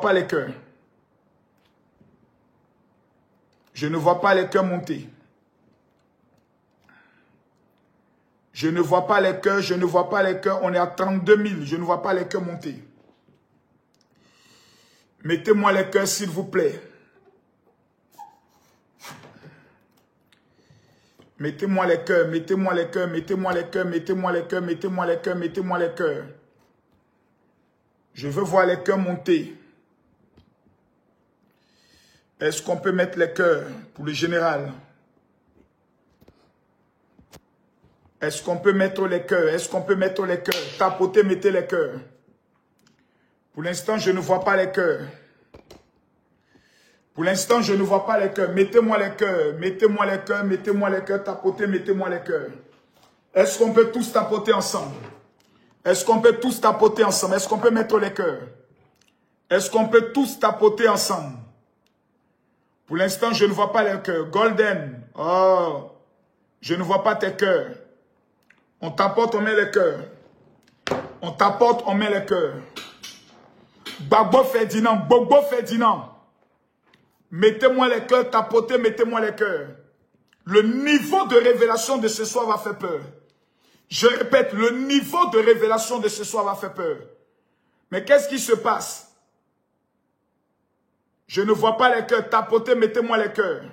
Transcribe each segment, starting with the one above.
pas les cœurs. Je ne vois pas les cœurs monter. Je ne vois pas les cœurs, je ne vois pas les cœurs. On est à 32 000, je ne vois pas les cœurs monter. Mettez-moi les cœurs, s'il vous plaît. Mettez-moi les cœurs, mettez-moi les cœurs, mettez-moi les cœurs, mettez-moi les cœurs, mettez-moi les cœurs, mettez-moi les cœurs. Je veux voir les cœurs monter. Est-ce qu'on peut mettre les cœurs pour le général? Est-ce qu'on peut mettre les cœurs? Est-ce qu'on peut mettre les cœurs? Tapotez, mettez les cœurs. Pour l'instant, je ne vois pas les cœurs. Pour l'instant, je ne vois pas les cœurs. Mettez-moi les cœurs. Mettez-moi les cœurs. Mettez-moi les cœurs. Tapotez, mettez-moi les cœurs. Est-ce qu'on peut tous tapoter ensemble? Est-ce qu'on peut tous tapoter ensemble? Est-ce qu'on peut mettre les cœurs? Est-ce qu'on peut tous tapoter ensemble? Pour l'instant, je ne vois pas les cœurs. Golden. Oh. Je ne vois pas tes cœurs. On tapote, on met les cœurs. On tapote, on met les cœurs. Gbagbo Ferdinand. Gbagbo Ferdinand. Mettez-moi les cœurs, tapotez, mettez-moi les cœurs. Le niveau de révélation de ce soir va faire peur. Je répète, le niveau de révélation de ce soir va faire peur. Mais qu'est-ce qui se passe? Je ne vois pas les cœurs, tapotez, mettez-moi les cœurs.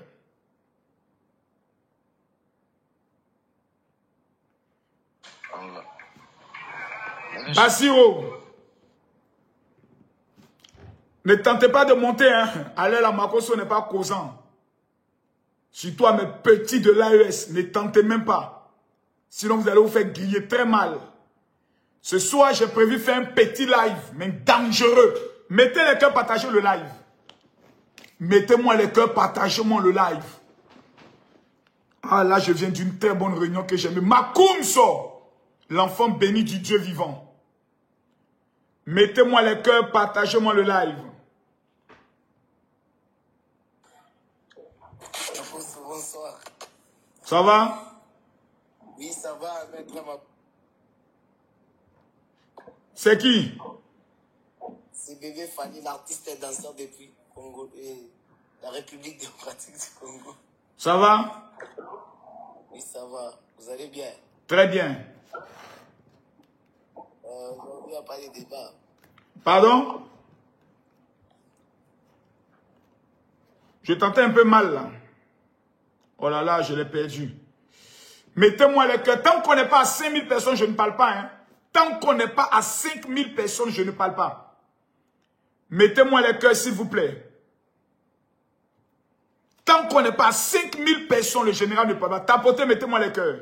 Basiro. Ne tentez pas de monter, hein. Allez, la Makoso n'est pas causant. Surtout à mes petits de l'AES, ne tentez même pas. Sinon, vous allez vous faire griller très mal. Ce soir, j'ai prévu faire un petit live, mais dangereux. Mettez les cœurs, partagez le live. Mettez-moi les cœurs, partagez-moi le live. Ah là, je viens d'une très bonne réunion que j'aime. Makoumso, l'enfant béni du Dieu vivant. Mettez-moi les cœurs, partagez-moi le live. Bonsoir. Ça va? Oui, ça va, maître. C'est qui? C'est bébé Fanny, l'artiste et danseur depuis Congo et la République démocratique du Congo. Ça va? Oui, ça va. Vous allez bien? Très bien. Il n'y a pas de débat. Pardon? Je t'entends un peu mal là. Oh là là, je l'ai perdu. Mettez-moi les cœurs. Tant qu'on n'est pas à 5000 personnes, je ne parle pas. Hein. Tant qu'on n'est pas à 5000 personnes, je ne parle pas. Mettez-moi les cœurs, s'il vous plaît. Tant qu'on n'est pas à 5000 personnes, le général ne parle pas. Tapotez, mettez-moi les cœurs.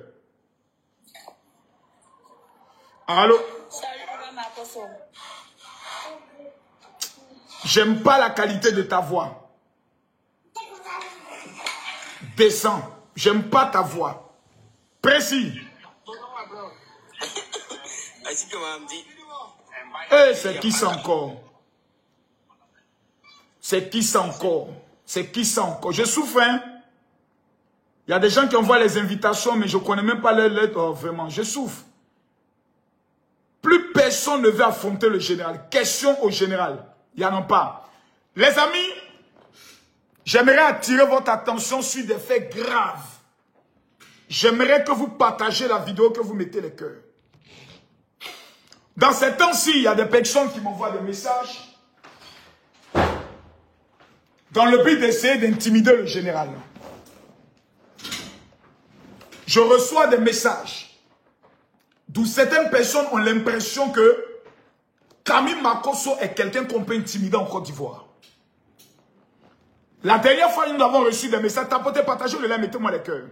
Allô? J'aime pas la qualité de ta voix. Descends. J'aime pas ta voix. Précis. Eh, c'est qui ça encore? C'est qui ça encore? C'est qui ça encore? Je souffre, hein? Il y a des gens qui envoient les invitations, mais je ne connais même pas les lettres. Oh, vraiment, je souffre. Plus personne ne veut affronter le général. Question au général. Il n'y en a pas. Les amis, j'aimerais attirer votre attention sur des faits graves. J'aimerais que vous partagez la vidéo, que vous mettez les cœurs. Dans ces temps-ci, il y a des personnes qui m'envoient des messages dans le but d'essayer d'intimider le général. Je reçois des messages d'où certaines personnes ont l'impression que Camille Makosso est quelqu'un qu'on peut intimider en Côte d'Ivoire. La dernière fois, nous avons reçu des messages. Tapotez, partagez le lien, mettez-moi les cœurs.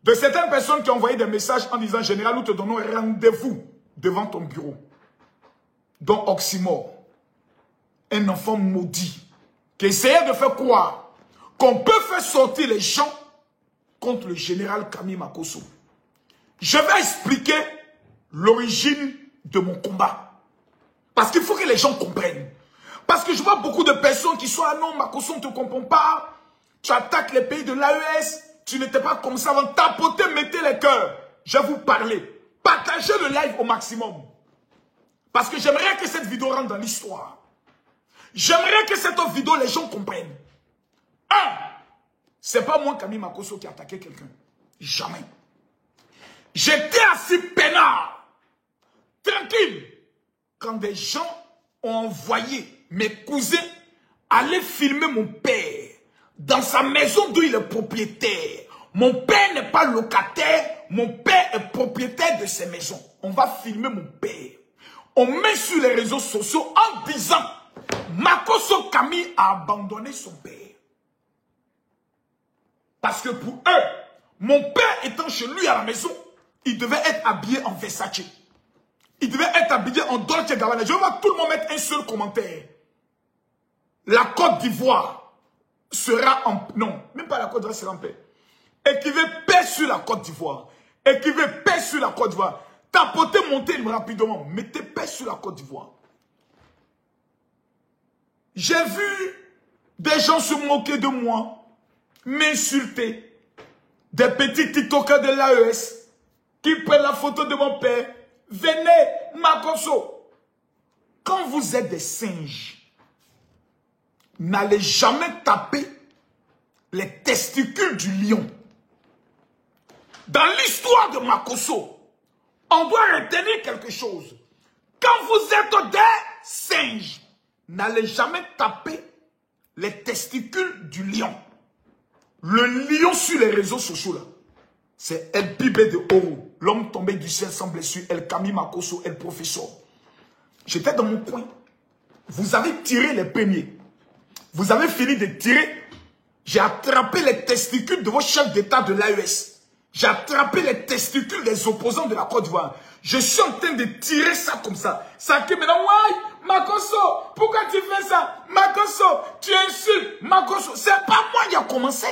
De certaines personnes qui ont envoyé des messages en disant « Général, nous te donnons rendez-vous devant ton bureau. » Dont Oxymore, un enfant maudit, qui essayait de faire croire qu'on peut faire sortir les gens contre le général Camille Makosso. Je vais expliquer l'origine de mon combat. Parce qu'il faut que les gens comprennent. Parce que je vois beaucoup de personnes qui sont « Ah non, Makosso, on ne te comprend pas. Tu attaques les pays de l'AES. Tu n'étais pas comme ça avant. Tapotez, mettez les cœurs. Je vais vous parler. Partagez le live au maximum. Parce que j'aimerais que cette vidéo rentre dans l'histoire. J'aimerais que cette vidéo, les gens comprennent. C'est pas moi, Camille Makosso, qui a attaqué quelqu'un. Jamais. J'étais assis peinard, tranquille, quand des gens ont envoyé mes cousins aller filmer mon père dans sa maison d'où il est propriétaire. Mon père n'est pas locataire, mon père est propriétaire de ses maisons. On va filmer mon père. On met sur les réseaux sociaux en disant Makosso Camille a abandonné son père. Parce que pour eux, mon père étant chez lui à la maison, il devait être habillé en Versace. Il devait être habillé en Dolce Gabbana. Je vais voir tout le monde mettre un seul commentaire. La Côte d'Ivoire sera en... Non, même pas la Côte d'Ivoire sera en paix. Écrivez paix sur la Côte d'Ivoire. Écrivez paix sur la Côte d'Ivoire. Tapotez, montez rapidement. Mettez paix sur la Côte d'Ivoire. J'ai vu des gens se moquer de moi, m'insulter. Des petits TikTokers de l'AES qui prennent la photo de mon père. Venez, Makosso. Quand vous êtes des singes, n'allez jamais taper les testicules du lion. Dans l'histoire de Makosso, on doit retenir quelque chose. Quand vous êtes des singes, n'allez jamais taper les testicules du lion. Le lion sur les réseaux sociaux là, c'est El Pibe de Oro, l'homme tombé du ciel sans blessure, El Camille Makosso, El Professeur. J'étais dans mon coin. Vous avez tiré les premiers. Vous avez fini de tirer. J'ai attrapé les testicules de vos chefs d'État de l'AES. J'ai attrapé les testicules des opposants de la Côte d'Ivoire. Je suis en train de tirer ça comme ça. Ça qui me dit, ouais, Makosso, pourquoi tu fais ça? Makosso, tu insultes. Makosso, c'est pas moi qui a commencé.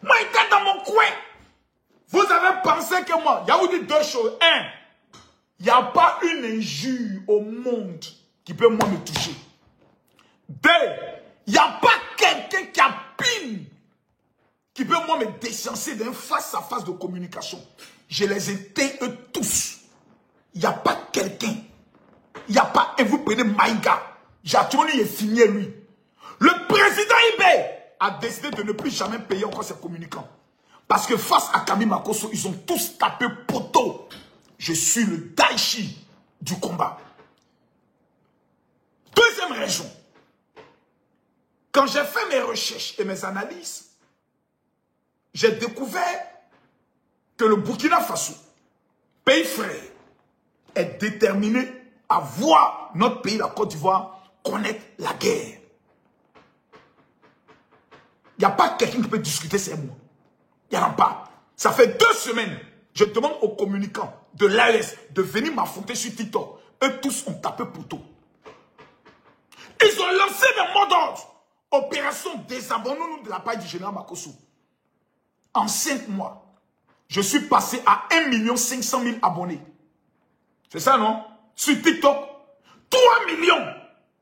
Moi, j'étais dans mon coin. Vous avez pensé que moi, il y a eu deux choses. Un, il n'y a pas une injure au monde qui peut moi me toucher. Deux, il n'y a pas quelqu'un qui a pine qui peut moi me décenser d'un face-à-face de communication. Je les ai tés eux tous. Il n'y a pas quelqu'un. Il n'y a pas... Et vous prenez Maïga. Jatoni est fini lui. Le président Ibé a décidé de ne plus jamais payer encore ses communicants. Parce que face à Camille Makosso, ils ont tous tapé poteau. Je suis le Daichi du combat. Deuxième raison. Quand j'ai fait mes recherches et mes analyses, j'ai découvert que le Burkina Faso, pays frère, est déterminé à voir notre pays, la Côte d'Ivoire, connaître la guerre. Il n'y a pas quelqu'un qui peut discuter ces mots. Il n'y en a pas. Ça fait 2 semaines, je demande aux communicants de l'AES de venir m'affronter sur TikTok. Eux tous ont tapé poteau. Ils ont lancé des mots d'ordre. Opération désabonnons-nous de la part du général Makosso. En 5 mois, je suis passé à 1 500 000 abonnés. C'est ça, non? Sur TikTok, 3 millions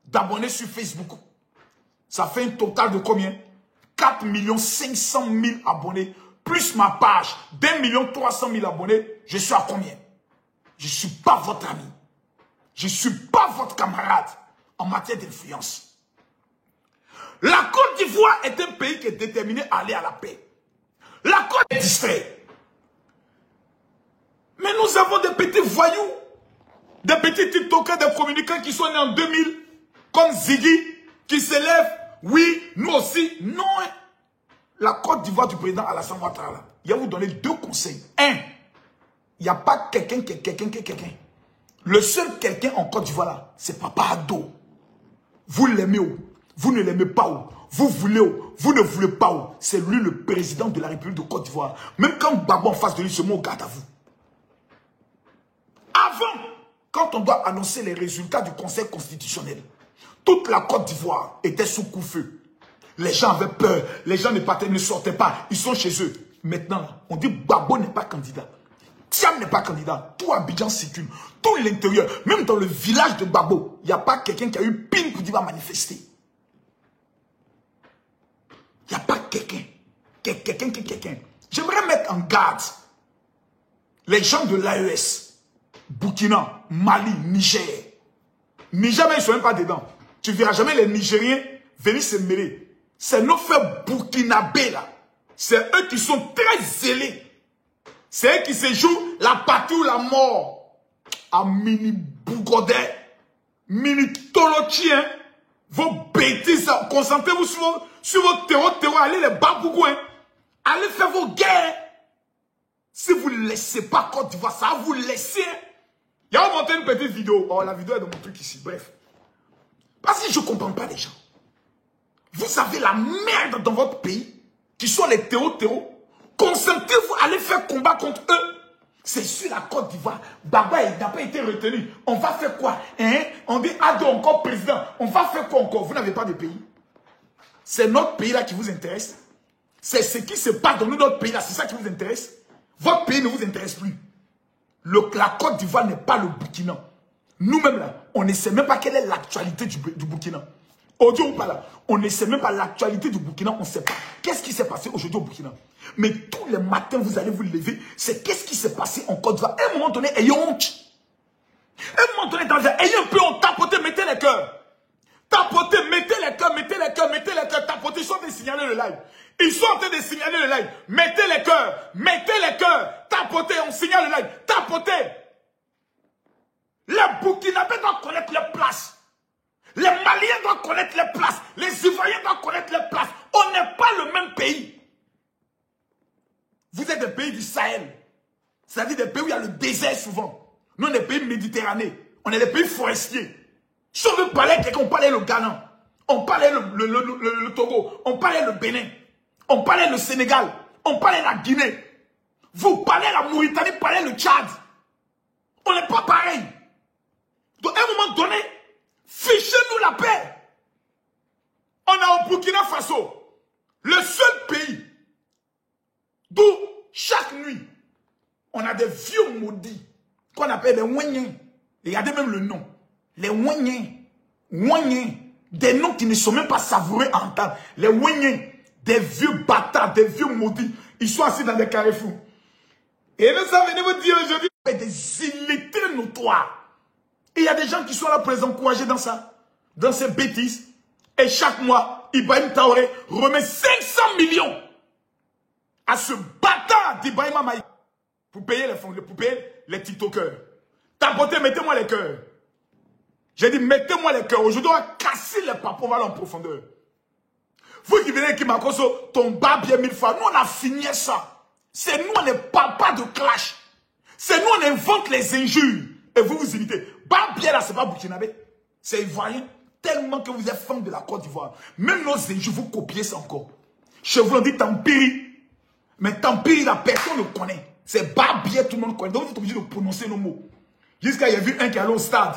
d'abonnés sur Facebook. Ça fait un total de combien? 4 500 000 abonnés, plus ma page d'1 300 000 abonnés. Je suis à combien? Je ne suis pas votre ami. Je ne suis pas votre camarade en matière d'influence. La Côte d'Ivoire est un pays qui est déterminé à aller à la paix. La Côte est distraite. Mais nous avons des petits voyous, des petits TikTokers, des communicants qui sont nés en 2000, comme Ziggy, qui s'élèvent. Oui, nous aussi. Non. La Côte d'Ivoire du président Alassane Ouattara, il va vous donner 2 conseils. 1, il n'y a pas quelqu'un. Le seul quelqu'un en Côte d'Ivoire là, c'est Papa Ado. Vous l'aimez où? Vous ne l'aimez pas où? Vous voulez où? Vous ne voulez pas où? C'est lui le président de la République de Côte d'Ivoire. Même quand Gbagbo en face de lui se met au garde à vous. Avant, quand on doit annoncer les résultats du Conseil constitutionnel, toute la Côte d'Ivoire était sous coup-feu. Les gens avaient peur. Les gens ne sortaient pas. Ils sont chez eux. Maintenant, on dit Gbagbo n'est pas candidat. Thiam n'est pas candidat. Tout Abidjan circule. Tout l'intérieur. Même dans le village de Gbagbo, il n'y a pas quelqu'un qui a eu pine pour dire va manifester. Il n'y a pas quelqu'un. Quelqu'un. J'aimerais mettre en garde les gens de l'AES, Burkina, Mali, Niger. Niger, mais ils ne sont même pas dedans. Tu ne verras jamais les Nigériens venir se mêler. C'est nos frères burkinabés là. C'est eux qui sont très zélés. C'est eux qui se jouent la patrie ou la mort. À mini bougodet, mini tolotien, vos bêtises, concentrez-vous sur vos terreaux, allez les babougous, hein. Allez faire vos guerres. Si vous ne laissez pas Côte d'Ivoire, ça va vous laisser. Il y a monté une petite vidéo. Oh, la vidéo est de mon truc ici. Bref. Parce que je ne comprends pas les gens. Vous avez la merde dans votre pays, qui sont les terreaux. Concentrez-vous, allez faire combat contre eux. C'est sur la Côte d'Ivoire. Baba, il n'a pas été retenu. On va faire quoi, hein? On dit Ado encore président. On va faire quoi encore? Vous n'avez pas de pays. C'est notre pays là qui vous intéresse. C'est ce qui se passe dans notre pays là. C'est ça qui vous intéresse. Votre pays ne vous intéresse plus. La Côte d'Ivoire n'est pas le Burkina. Nous-mêmes là, on ne sait même pas quelle est l'actualité du Burkina. Audio ou pas là, on ne sait même pas l'actualité du Burkina, on ne sait pas. Qu'est-ce qui s'est passé aujourd'hui au Burkina? Mais tous les matins, vous allez vous lever, c'est qu'est-ce qui s'est passé en Côte d'Ivoire. À un moment donné, ayez honte. À un moment donné, ayez un peu honte, tapotez, mettez les cœurs. Tapotez, mettez les cœurs, tapotez, ils sont en train de signaler le live. Ils sont en train de signaler le live. Mettez les cœurs, tapotez, on signale le live, tapotez. Les Burkinabés doivent connaître les places. Les Maliens doivent connaître les places. Les Ivoiriens doivent connaître les places. On n'est pas le même pays. Vous êtes des pays du Sahel. C'est-à-dire des pays où il y a le désert souvent. Nous, on est des pays méditerranéens. On est des pays forestiers. Si on veut parler avec quelqu'un, on parlait le Ghana. On parlait le Togo. On parlait le Bénin. On parlait le Sénégal. On parlait la Guinée. Vous parlez la Mauritanie, parlez le Tchad. On n'est pas pareil. Donc, à un moment donné, fichez-nous la paix. On est au Burkina Faso. Le seul pays d'où chaque nuit, on a des vieux maudits qu'on appelle les Ouanyens. Regardez même le nom. Les Ouanyens. Ouanyens. Des noms qui ne sont même pas savoureux à entendre. Les Ouanyens. Des vieux bâtards, des vieux maudits. Ils sont assis dans des carrefours. Et nous sommes venus vous dire aujourd'hui des illettrés notoires. Et il y a des gens qui sont là pour les encourager dans ça. Dans ces bêtises. Et chaque mois, Ibrahim Traoré remet 500 millions à ce bâtard d'Ibrahim Amaï pour payer les fonds, pour payer les TikTokers. Tapotez, mettez-moi les cœurs. J'ai dit, mettez-moi les cœurs. Aujourd'hui, on va casser les papes, on va aller en profondeur. Vous qui venez qui m'accoso, ton bas bien 1000 fois. Nous, on a fini ça. C'est nous, on ne parle pas de clash. C'est nous, on invente les injures. Et vous vous imitez. Bas bien là, c'est pas burkinabé. C'est ivoirien. Tellement que vous êtes fan de la Côte d'Ivoire. Même nos injures, vous copiez ça encore. Chez vous, on dit Tampiri. Mais Tampiri, la personne le connaît. C'est Barbier, tout le monde connaît. Donc vous êtes obligé de prononcer nos mots. Jusqu'à il y a vu un qui est allé au stade.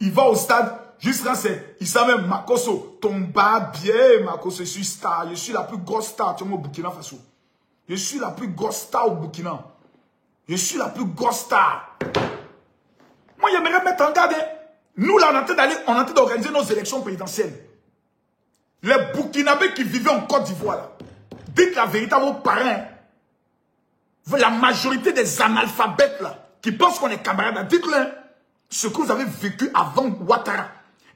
Il va au stade. Jusqu'à c'est. Il savait même Makoso. Ton Barbier, Makoso, je suis star. Je suis la plus grosse star au Burkina Faso. Je suis la plus grosse star au Burkina. Je suis la plus grosse star. Moi, j'aimerais mettre en garde. Nous, là, on est en train d'organiser nos élections présidentielles. Les Burkinabés qui vivaient en Côte d'Ivoire, là. Dites la vérité à vos parents. La majorité des analphabètes là, qui pensent qu'on est camarades, dites-leur ce que vous avez vécu avant Ouattara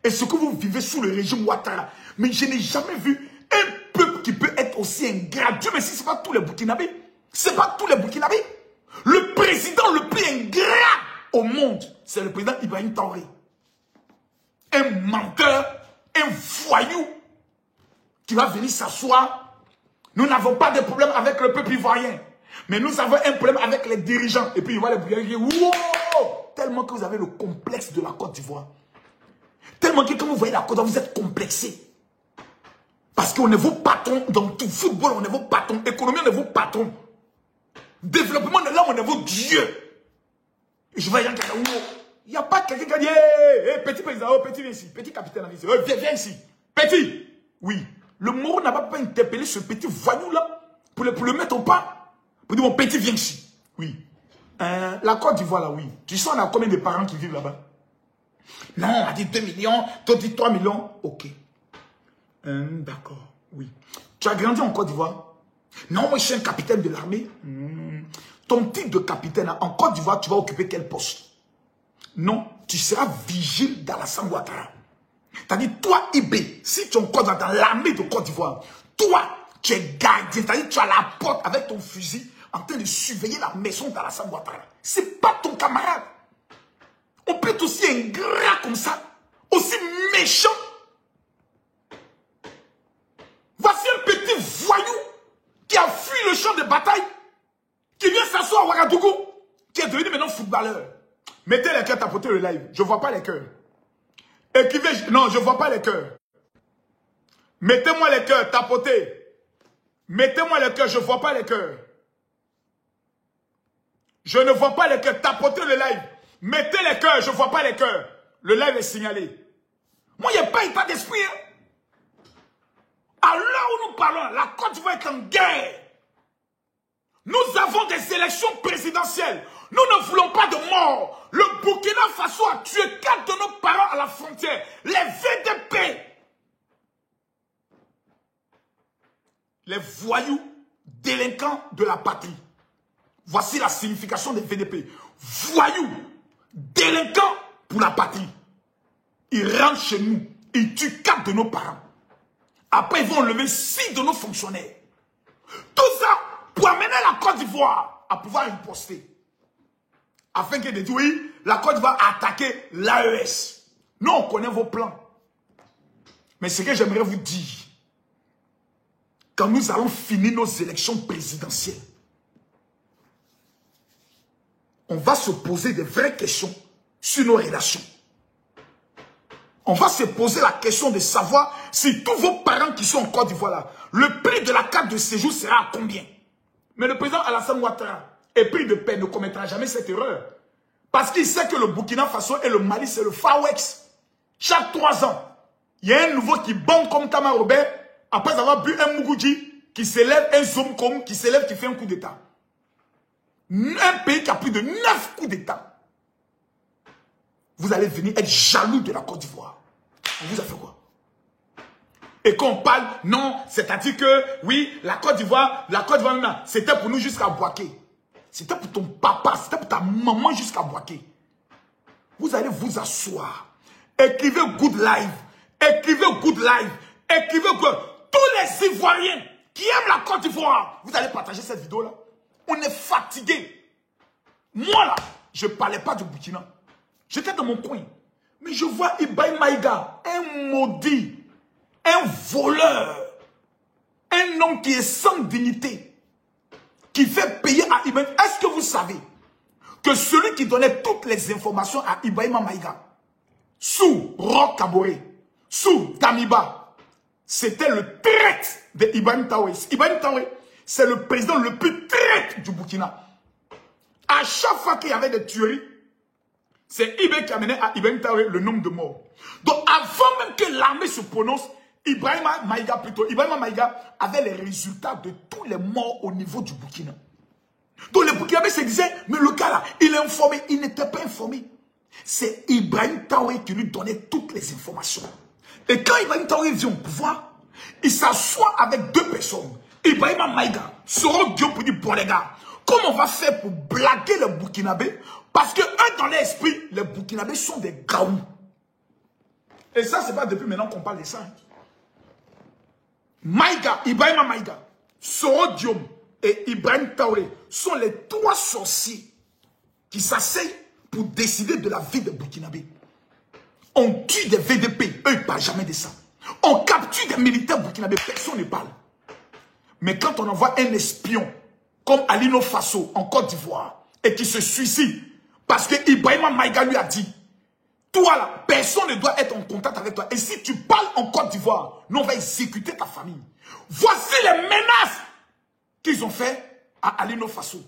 et ce que vous vivez sous le régime Ouattara. Mais je n'ai jamais vu un peuple qui peut être aussi ingrat. Dieu merci, ce n'est pas tous les Burkinabés. Ce n'est pas tous les Burkinabés. Le président le plus ingrat au monde, c'est le président Ibrahim Traoré. Un menteur, un voyou qui va venir s'asseoir. Nous n'avons pas de problème avec le peuple ivoirien. Mais nous avons un problème avec les dirigeants. Et puis il va les Burkinabés dire, wow! Tellement que vous avez le complexe de la Côte d'Ivoire. Tellement que quand vous voyez la Côte d'Ivoire, vous êtes complexé. Parce qu'on est vos patrons dans tout. Football, on est vos patrons. Économie, on est vos patrons. Développement de l'homme, on est vos dieux. Et je vois un gars, il n'y a pas quelqu'un qui a dit, hey, petit président, oh, petit, viens ici. Petit capitaine, viens ici. Petit. Oui. Le Moro n'a pas interpellé ce petit voyou-là pour le mettre au pas. Pour dire, mon petit, viens ici. Oui. La Côte d'Ivoire, là, oui. Tu sais, on a combien de parents qui vivent là-bas? Non, on a dit 2 millions, toi dit 3 millions. Ok. D'accord, oui. Tu as grandi en Côte d'Ivoire? Non, moi, je suis un capitaine de l'armée. Ton titre de capitaine, en Côte d'Ivoire, tu vas occuper quel poste? Non, tu seras vigile d'Alassane Ouattara. C'est-à-dire, toi, Ibé, si tu es encore dans l'armée de Côte d'Ivoire, toi, tu es gardien, c'est-à-dire, tu as la porte avec ton fusil en train de surveiller la maison d'Alassane Ouattara. Ce n'est pas ton camarade. On peut être aussi ingrat comme ça, aussi méchant. Voici un petit voyou qui a fui le champ de bataille, qui vient s'asseoir à Ouagadougou, qui est devenu maintenant footballeur. Mettez les cœurs, tapotez le live. Je ne vois pas les cœurs. Écrivez, non, je ne vois pas les cœurs. Mettez-moi les cœurs, tapotez. Mettez-moi les cœurs, je ne vois pas les cœurs. Je ne vois pas les cœurs, tapotez le live. Mettez les cœurs, je ne vois pas les cœurs. Le live est signalé. Moi, il n'y a pas état d'esprit. Hein. À l'heure où nous parlons, la Côte d'Ivoire est en guerre. Nous avons des élections présidentielles. Nous ne voulons pas de mort. Le Burkina Faso a tué 4 de nos parents à la frontière. Les VDP. Les voyous délinquants de la patrie. Voici la signification des VDP. Voyous délinquants pour la patrie. Ils rentrent chez nous. Ils tuent 4 de nos parents. Après, ils vont enlever 6 de nos fonctionnaires. Tout ça pour amener la Côte d'Ivoire à pouvoir riposter. Afin que de dire, oui, la Côte d'Ivoire a attaqué l'AES. Nous, on connaît vos plans. Mais ce que j'aimerais vous dire, quand nous allons finir nos élections présidentielles, on va se poser des vraies questions sur nos relations. On va se poser la question de savoir si tous vos parents qui sont en Côte d'Ivoire là, le prix de la carte de séjour sera à combien. Mais le président Alassane Ouattara, épris de paix, ne commettra jamais cette erreur. Parce qu'il sait que le Burkina Faso et le Mali, c'est le Far West. Chaque 3 ans, il y a un nouveau qui bombe comme Tama Robert, après avoir bu un Mougoudji, qui s'élève, un Zomkom, qui s'élève, qui fait un coup d'État. Un pays qui a plus de 9 coups d'État. Vous allez venir être jaloux de la Côte d'Ivoire. On vous a fait quoi? Et quand on parle, non, c'est-à-dire que, oui, la Côte d'Ivoire, c'était pour nous jusqu'à Boaké. C'était pour ton papa, c'était pour ta maman jusqu'à Boaké. Vous allez vous asseoir. Écrivez Good Live. Écrivez Good Live. Écrivez Good. Tous les Ivoiriens qui aiment la Côte d'Ivoire, vous allez partager cette vidéo-là. On est fatigué. Moi, là, je ne parlais pas du Burkina. J'étais dans mon coin. Mais je vois Ibrahim Maïga, un maudit, un voleur, un homme qui est sans dignité, qui fait payer à Ibrahim. Est-ce que vous savez que celui qui donnait toutes les informations à Ibrahim Maïga, sous Roch Kaboré, sous Damiba, c'était le traître de Ibrahim Traoré. Ibrahim Traoré, c'est le président le plus traître du Burkina. À chaque fois qu'il y avait des tueries, c'est Ibé qui amenait à Ibrahim Traoré le nombre de morts. Donc avant même que l'armée se prononce, Ibrahim Maïga avait les résultats de tous les morts au niveau du Burkina. Donc les Burkinabés se disaient, mais le gars là, il est informé. Il n'était pas informé. C'est Ibrahim Traoré qui lui donnait toutes les informations. Et quand Ibrahim Traoré vient au pouvoir, il s'assoit avec 2 personnes. Ibrahim Maïga, Soro Diop pour dire, bon les gars, comment on va faire pour blaguer les Burkinabés? Parce que eux, dans l'esprit, les Burkinabés sont des gaous. Et ça, c'est pas depuis maintenant qu'on parle de ça. Hein. Maïga, Ibrahim Maïga, Soro Diop et Ibrahim Traoré sont les 3 sorciers qui s'asseyent pour décider de la vie des Burkinabés. On tue des VDP, eux, ils ne parlent jamais de ça. On capture des militaires burkinabés, personne ne parle. Mais quand on envoie un espion, comme Alino Faso, en Côte d'Ivoire, et qui se suicide, parce que Ibrahim Maïga lui a dit, toi là, personne ne doit être en contact avec toi. Et si tu parles en Côte d'Ivoire, nous on va exécuter ta famille. Voici les menaces qu'ils ont fait à Alino Faso.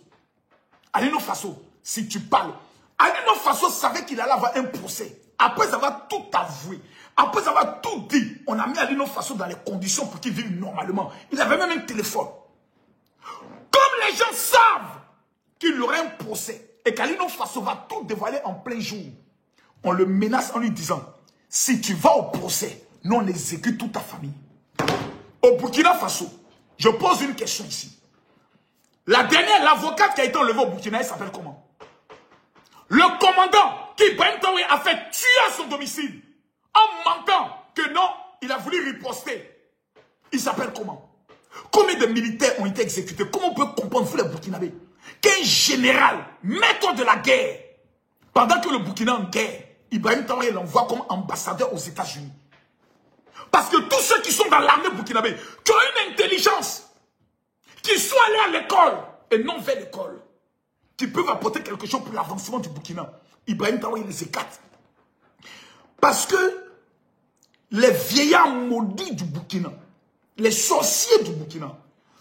Alino Faso, si tu parles, Alino Faso savait qu'il allait avoir un procès. Après avoir tout avoué, après avoir tout dit, on a mis Alino Faso dans les conditions pour qu'il vive normalement. Il avait même un téléphone. Comme les gens savent qu'il aurait un procès et qu'Alino Faso va tout dévoiler en plein jour, on le menace en lui disant, si tu vas au procès, nous on exécute toute ta famille. Au Burkina Faso, je pose une question ici. La dernière, l'avocate qui a été enlevée au Burkina, elle s'appelle comment? Le commandant qui Ibrahim Traoré a fait tuer à son domicile en mentant que non, il a voulu riposter. Il s'appelle comment? Combien de militaires ont été exécutés? Comment on peut comprendre, vous les Burkinabés, qu'un général, maître de la guerre, pendant que le Burkina est en guerre, Ibrahim Traoré l'envoie comme ambassadeur aux États-Unis? Parce que tous ceux qui sont dans l'armée burkinabé, qui ont une intelligence, qui sont allés à l'école et non vers l'école, qui peuvent apporter quelque chose pour l'avancement du Burkina, Ibrahim Traoré les écarte. Parce que les vieillards maudits du Burkina, les sorciers du Burkina,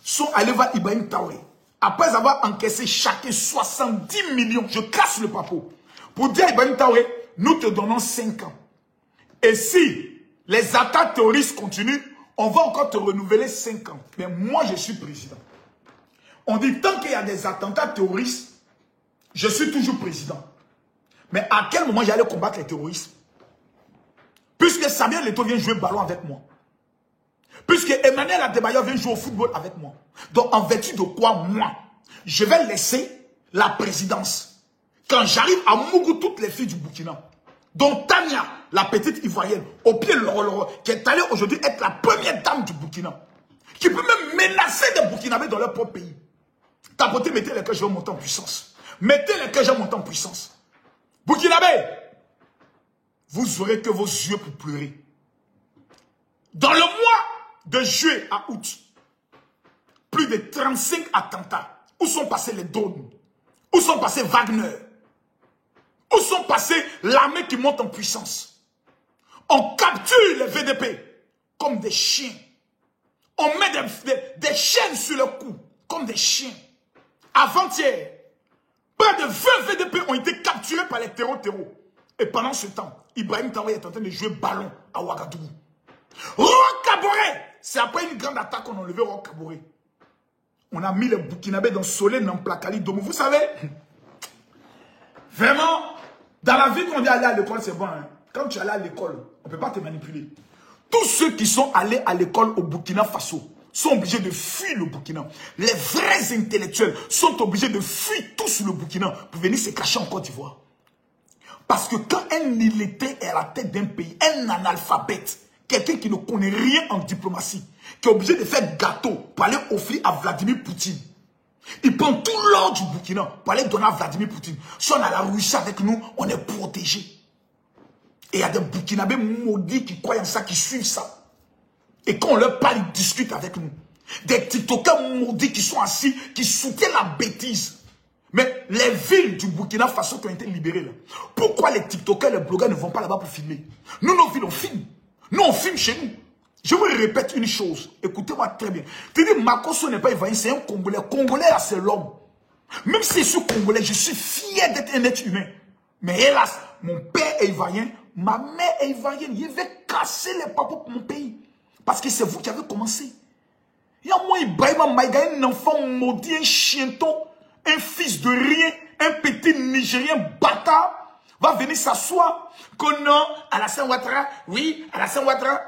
sont allés voir Ibrahim Traoré. Après avoir encaissé chacun 70 millions, je casse le papeau, pour dire à Ibrahim Traoré, nous te donnons 5 ans. Et si les attaques terroristes continuent, on va encore te renouveler 5 ans. Mais moi, je suis président. On dit, tant qu'il y a des attentats terroristes, je suis toujours président. Mais à quel moment j'allais combattre les terroristes? Puisque Samuel Eto'o vient jouer ballon avec moi. Puisque Emmanuel Adebayor vient jouer au football avec moi. Donc, en vertu de quoi, moi, je vais laisser la présidence. Quand j'arrive à Mougou, toutes les filles du Burkina, dont Tania, la petite ivoirienne, au pied de l'Oro, qui est allée aujourd'hui être la première dame du Burkina, qui peut même menacer des Burkinabés dans leur propre pays. Tapoter, mettez les cœurs, je vais monter en puissance. Mettez les cœurs, je vais monter en puissance. Burkinabé, vous aurez que vos yeux pour pleurer. Dans le mois de juillet à août, plus de 35 attentats. Où sont passés les drones? Où sont passés Wagner? Où sont passés l'armée qui monte en puissance? On capture les VDP comme des chiens. On met des chaînes sur le cou comme des chiens. Avant-hier, près de 20 VDP ont été capturés par les terreaux. Et pendant ce temps, Ibrahim Traoré est en train de jouer ballon à Ouagadougou. Roch Kaboré, c'est après une grande attaque qu'on a enlevé Roch Kaboré. On a mis les Burkinabés dans Solé, dans Plakali, Domo. Vous savez, vraiment, dans la vie, quand on dit aller à l'école, c'est bon. Hein? Quand tu es allé à l'école, on ne peut pas te manipuler. Tous ceux qui sont allés à l'école au Burkina Faso sont obligés de fuir le Burkina. Les vrais intellectuels sont obligés de fuir tous le Burkina pour venir se cacher en Côte d'Ivoire. Parce que quand un illettré est à la tête d'un pays, un analphabète, quelqu'un qui ne connaît rien en diplomatie, qui est obligé de faire gâteau pour aller offrir à Vladimir Poutine. Il prend tout l'or du Burkina pour aller donner à Vladimir Poutine. Si on a la Russie avec nous, on est protégé. Et il y a des Burkinabés maudits qui croient en ça, qui suivent ça. Et quand on leur parle, ils discutent avec nous. Des TikTokers maudits qui sont assis, qui soutiennent la bêtise. Mais les villes du Burkina Faso qui ont été libérées là, pourquoi les TikTokers, les blogueurs ne vont pas là-bas pour filmer? Nous, nos villes, on filme. Nous, on filme chez nous. Je vous répète une chose. Écoutez-moi très bien. Tu dis, Makosso n'est pas ivoirien, c'est un Congolais. Congolais, c'est l'homme. Même si je suis Congolais, je suis fier d'être un être humain. Mais hélas, mon père est ivoirien, ma mère est ivoirienne. Je vais casser les papos pour mon pays. Parce que c'est vous qui avez commencé. Il y a moi, Ibrahim Maïga, un enfant maudit, un chienton, un fils de rien, un petit Nigérien bâtard, va venir s'asseoir. Que non, Alassane Ouattara, oui, Alassane Ouattara.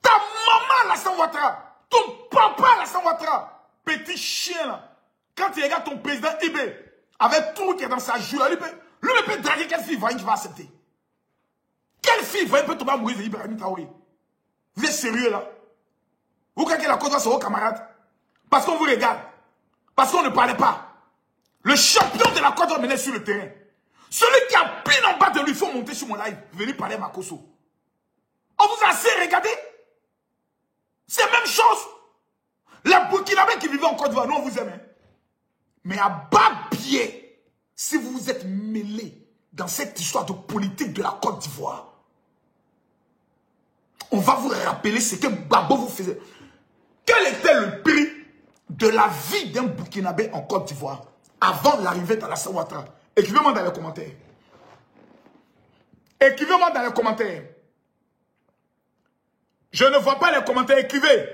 Ta maman, Alassane Ouattara. Ton papa, Alassane Ouattara. Petit chien, là. Quand tu regardes ton président Ibé, avec tout qui est dans sa joue, lui peut draguer quelle fille ivoirienne qui va accepter. Quelle fille ivoirienne peut tomber amoureuse d'Ibrahim Traoré? Vous êtes sérieux, là? Vous croyez que la Côte d'Ivoire, c'est vos camarades? Parce qu'on vous regarde. Parce qu'on ne parlait pas. Le champion de la Côte d'Ivoire menait sur le terrain. Celui qui a pile en bas de lui, il faut monter sur mon live. Venez parler à Makosso. On vous a assez regardé. C'est la même chose. Les Burkinabés qui vivent en Côte d'Ivoire, nous on vous aime. Hein? Mais à bas pied, si vous vous êtes mêlés dans cette histoire de politique de la Côte d'Ivoire, on va vous rappeler ce que Babo vous faisait. Quel était le prix de la vie d'un Burkinabé en Côte d'Ivoire avant l'arrivée d'Alassane Ouattara? Écrivez-moi dans les commentaires. Écrivez-moi dans les commentaires. Je ne vois pas les commentaires. Écrivez.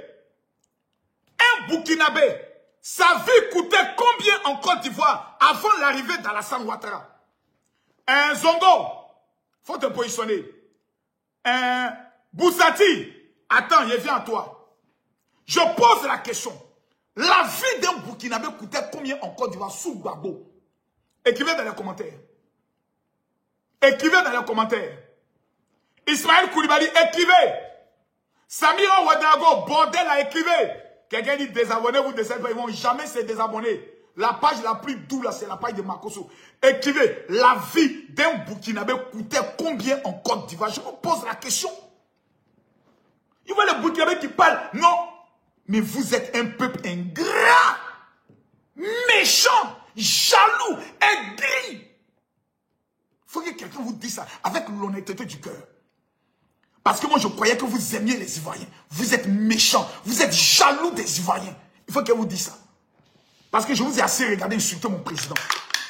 Un Burkinabé, sa vie coûtait combien en Côte d'Ivoire avant l'arrivée d'Alassane Ouattara? Un Zongo, faut te positionner. Un Boussati, attends, je viens à toi. Je pose la question. La vie d'un Burkinabé coûtait combien en Côte d'Ivoire sous Gbagbo? Écrivez dans les commentaires. Écrivez dans les commentaires. Ismaël Koulibaly, écrivez. Samira Ouedraogo, bordel, a écrivez. Quelqu'un dit désabonnez-vous de cette page. Ils ne vont jamais se désabonner. La page la plus douce, c'est la page de Makosso. Écrivez, la vie d'un Burkinabé coûtait combien en Côte d'Ivoire? Je vous pose la question. Il voit les Burkinabés qui parlent. Non. Mais vous êtes un peuple ingrat, méchant, jaloux, aigri. Il faut que quelqu'un vous dise ça avec l'honnêteté du cœur. Parce que moi, je croyais que vous aimiez les Ivoiriens. Vous êtes méchants. Vous êtes jaloux des Ivoiriens. Il faut que vous dise ça. Parce que je vous ai assez regardé insulter mon président.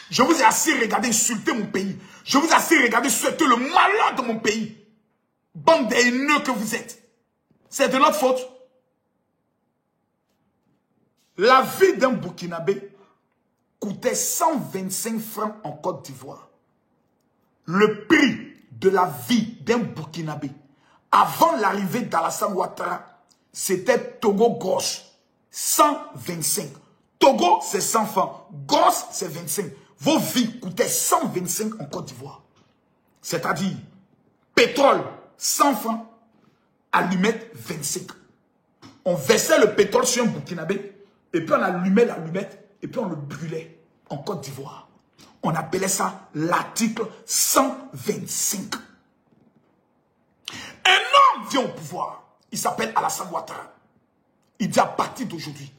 Je vous ai assez regardé insulter mon pays. Je vous ai assez regardé souhaiter le malheur de mon pays. Bande d'haineux que vous êtes. C'est de notre faute. La vie d'un Burkinabé coûtait 125 francs en Côte d'Ivoire. Le prix de la vie d'un Burkinabé avant l'arrivée d'Alassane Ouattara, c'était Togo gauche, 125. Togo, c'est 100 francs. Gauche, c'est 25. Vos vies coûtaient 125 en Côte d'Ivoire. C'est-à-dire, pétrole, 100 francs, allumette, 25. On versait le pétrole sur un Burkinabé, et puis on allumait l'allumette, et puis on le brûlait en Côte d'Ivoire. On appelait ça l'article 125. Un homme vient au pouvoir. Il s'appelle Alassane Ouattara. Il dit à partir d'aujourd'hui,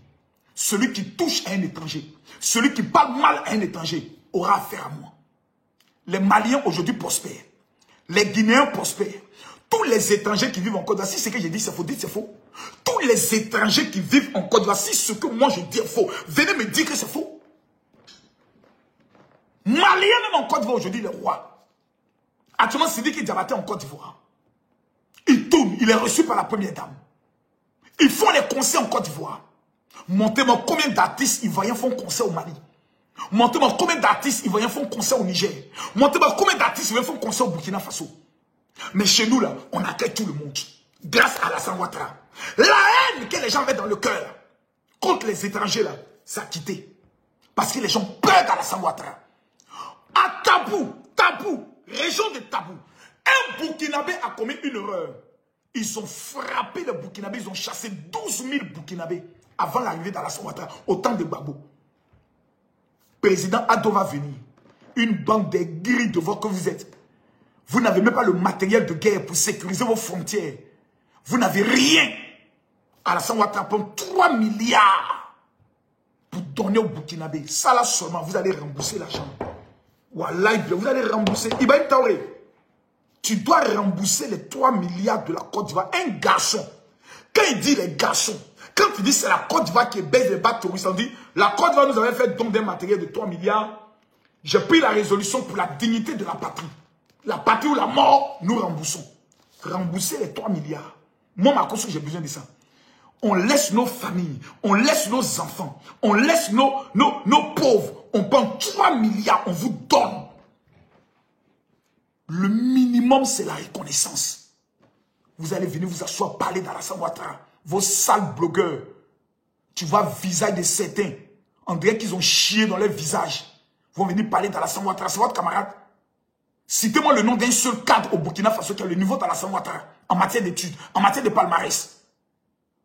celui qui touche à un étranger, celui qui parle mal à un étranger, aura affaire à moi. Les Maliens aujourd'hui prospèrent. Les Guinéens prospèrent. Tous les étrangers qui vivent en Côte d'Ivoire, si ce que j'ai dit c'est faux, dites c'est faux. Tous les étrangers qui vivent en Côte d'Ivoire, si ce que moi je dis est faux, venez me dire que c'est faux. Maliens même en Côte d'Ivoire aujourd'hui, les rois. Actuellement, Sidiki Diabaté en Côte d'Ivoire. Il tourne, il est reçu par la première dame. Ils font les concerts en Côte d'Ivoire. Montez-moi combien d'artistes ivoiriens font concert au Mali. Montez-moi combien d'artistes ivoiriens font concert au Niger. Montez-moi combien d'artistes ivoiriens font concert au Burkina Faso. Mais chez nous, là, on accueille tout le monde. Grâce à Alassane Ouattara. La haine que les gens avaient dans le cœur contre les étrangers, là, ça a quitté. Parce que les gens peur d'Alassane Ouattara. À Tabou, région de Tabou, un Burkinabé a commis une erreur. Ils ont frappé les Burkinabés, ils ont chassé 12 000 Burkinabés avant l'arrivée d'Alassane Ouattara, au temps de Gbagbo. Président Ado va venir. Une bande d'aigris de voix que vous êtes. Vous n'avez même pas le matériel de guerre pour sécuriser vos frontières. Vous n'avez rien. Alassane Ouattara prend 3 milliards pour donner au Burkinabé. Ça là seulement, vous allez rembourser l'argent. Wallah, vous allez rembourser. Ibrahim Traoré, tu dois rembourser les 3 milliards de la Côte d'Ivoire. Un garçon, quand il dit les garçons, quand il dit c'est la Côte d'Ivoire qui baisse les bacs terroristes, on dit la Côte d'Ivoire nous avait fait don d'un matériel de 3 milliards. J'ai pris la résolution pour la dignité de la patrie. La patrie ou la mort, nous remboursons. Rembourser les 3 milliards. Moi, ma cause, j'ai besoin de ça. On laisse nos familles, on laisse nos enfants, on laisse nos pauvres. On prend 3 milliards, on vous donne. Le minimum, c'est la reconnaissance. Vous allez venir vous asseoir, parler d'Alassane Ouattara. Vos sales blogueurs. Tu vois le visage de certains. On dirait qu'ils ont chié dans leur visage. Vous vont venir parler d'Alassane Ouattara. C'est votre camarade. Citez-moi le nom d'un seul cadre au Burkina Faso qui a le niveau d'Alassane Ouattara en matière d'études, en matière de palmarès.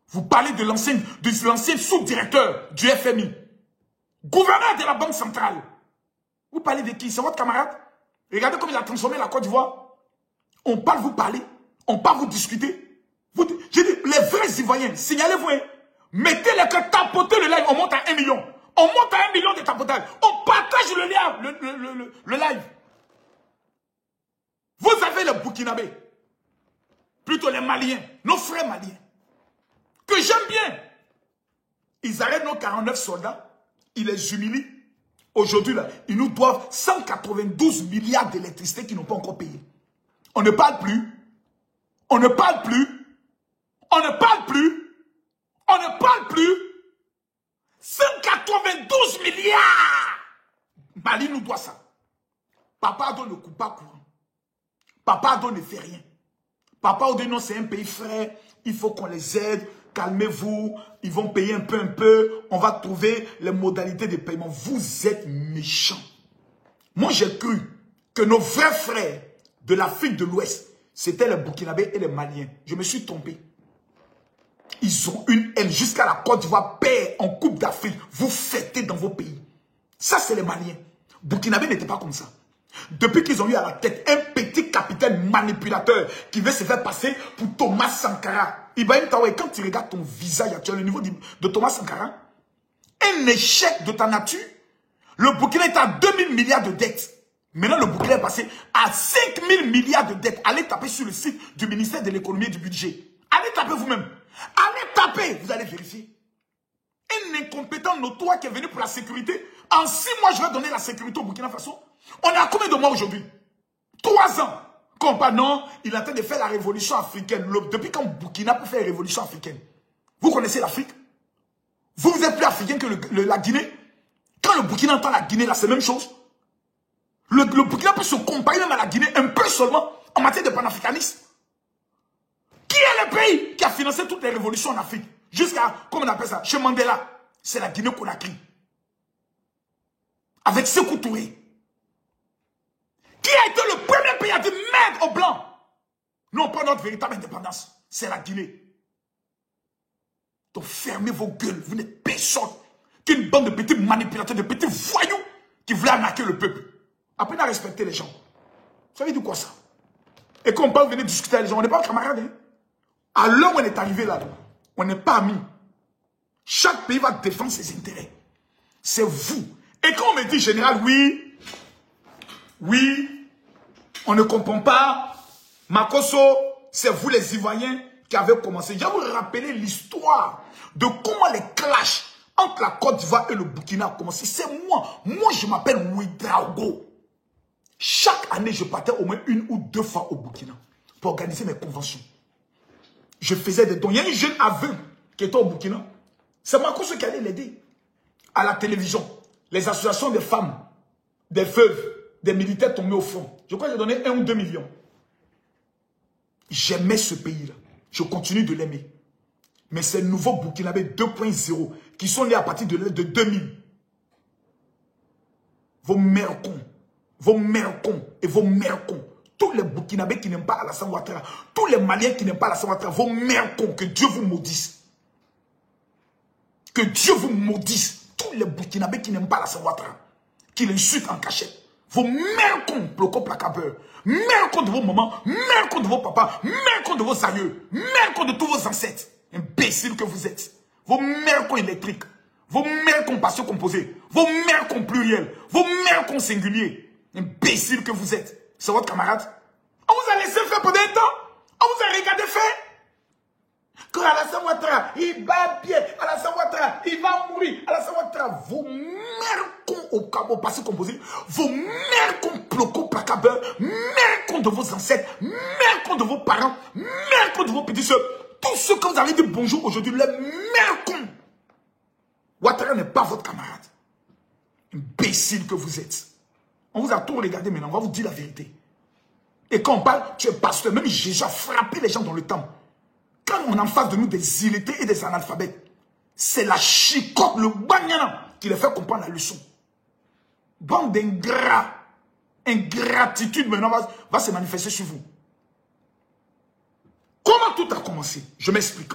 Vous parlez de l'ancien sous-directeur du FMI, gouverneur de la Banque centrale. Vous parlez de qui? C'est votre camarade? Regardez comme il a transformé la Côte d'Ivoire. On parle, vous parlez. On parle, vous discutez. J'ai dit, les vrais Ivoiriens, signalez-vous. Hein. Mettez-les que tapotez le live. On monte à 1 million. On monte à 1 million de tapotage. On partage le live. Vous avez les Burkinabés. Plutôt les Maliens. Nos frères Maliens. Que j'aime bien. Ils arrêtent nos 49 soldats. Ils les humilient. Aujourd'hui, là, ils nous doivent 192 milliards d'électricité qu'ils n'ont pas encore payé. On ne parle plus. On ne parle plus. On ne parle plus. On ne parle plus. 192 milliards. Mali nous doit ça. Papa Ado ne coupe pas courant. Papa Ado ne fait rien. Papa Ado, non, c'est un pays frère. Il faut qu'on les aide. Calmez-vous, ils vont payer un peu, on va trouver les modalités de paiement. Vous êtes méchants. Moi, j'ai cru que nos vrais frères de l'Afrique de l'Ouest, c'était les Burkinabés et les Maliens. Je me suis trompé. Ils ont une haine jusqu'à la Côte d'Ivoire perd en Coupe d'Afrique. Vous fêtez dans vos pays. Ça, c'est les Maliens. Burkinabé n'était pas comme ça. Depuis qu'ils ont eu à la tête un petit capitaine manipulateur qui veut se faire passer pour Thomas Sankara. Ibrahim Traoré, quand tu regardes ton visage actuel, le niveau de Thomas Sankara, un échec de ta nature, le Burkina est à 2000 milliards de dettes. Maintenant, le Burkina est passé à 5000 milliards de dettes. Allez taper sur le site du ministère de l'économie et du budget. Allez taper vous-même. Allez taper, vous allez vérifier. Un incompétent notoire qui est venu pour la sécurité. En 6 mois, je vais donner la sécurité au Burkina Faso. On est à combien de mois aujourd'hui? 3 ans. Qu'on parle, non, il est en train de faire la révolution africaine. Depuis quand Burkina peut faire la révolution africaine? Vous connaissez l'Afrique? Vous êtes plus africain que la Guinée? Quand le Burkina entend la Guinée, là, c'est la même chose. Le Burkina peut se comparer même à la Guinée, un peu seulement, en matière de panafricanisme. Qui est le pays qui a financé toutes les révolutions en Afrique? Jusqu'à, comment on appelle ça, chez Mandela. C'est la Guinée-Conakry. Avec Sékou Touré. Qui a été le premier pays à dire merde aux Blancs? Non, pas notre véritable indépendance. C'est la Guinée. Donc fermez vos gueules. Vous n'êtes personne qu'une bande de petits manipulateurs, de petits voyous qui voulaient arnaquer le peuple. Apprenez à respecter les gens. Vous savez dire quoi ça? Et quand on parle, venir discuter avec les gens, on n'est pas camarades. Hein? À l'heure où on est arrivé là, on n'est pas amis. Chaque pays va défendre ses intérêts. C'est vous. Et quand on me dit, général, oui, on ne comprend pas. Makosso, c'est vous les Ivoiriens qui avez commencé. Je vais vous rappeler l'histoire de comment les clashs entre la Côte d'Ivoire et le Burkina ont commencé. C'est moi. Moi, je m'appelle Ouedraogo. Chaque année, je partais au moins 1 ou 2 fois au Burkina pour organiser mes conventions. Je faisais des dons. Il y a un jeune aveugle qui était au Burkina. C'est Makosso qui allait l'aider. À la télévision, les associations des femmes, des veuves, des militaires tombés au front. Je crois que j'ai donné 1 ou 2 millions. J'aimais ce pays-là. Je continue de l'aimer. Mais ces nouveaux Burkinabés 2.0 qui sont nés à partir de 2000. Vos mères cons. Vos mères cons et vos mères cons. Tous les Burkinabés qui n'aiment pas Alassane Ouattara. Tous les Maliens qui n'aiment pas Alassane Ouattara. Vos mères cons. Que Dieu vous maudisse. Que Dieu vous maudisse. Tous les Burkinabés qui n'aiment pas Alassane Ouattara. Qui l'insultent en cachette. Vos mères cons, bloquons placabeurs. Mères cons de vos mamans. Mères cons de vos papas. Mères cons de vos aïeux. Mères cons de tous vos ancêtres. Imbéciles que vous êtes. Vos mères cons électriques. Vos mères cons passions composées. Vos mères cons pluriels. Vos mères cons singuliers. Imbéciles que vous êtes. C'est votre camarade. On vous a laissé faire pendant un temps. On vous a regardé faire. Quand Alassane Ouattara, il va bien. Alassane Ouattara, il va mourir. Alassane Ouattara, vos mères cons au passé composé. Vos mères cons bloquons placabeurs. Mères cons de vos ancêtres. Mères cons de vos parents. Mères cons de vos petits soeurs. Tous ceux que vous avez dit bonjour aujourd'hui, les mères cons. Ouattara n'est pas votre camarade. Imbécile que vous êtes. On vous a tout regardé maintenant, on va vous dire la vérité. Et quand on parle, tu es pasteur, même Jésus a frappé les gens dans le temple. Quand on est en face de nous des illettrés et des analphabètes, c'est la chicotte, le bagnana qui les fait comprendre la leçon. Bande d'ingrats. Ingratitude maintenant va se manifester sur vous. Comment tout a commencé? Je m'explique.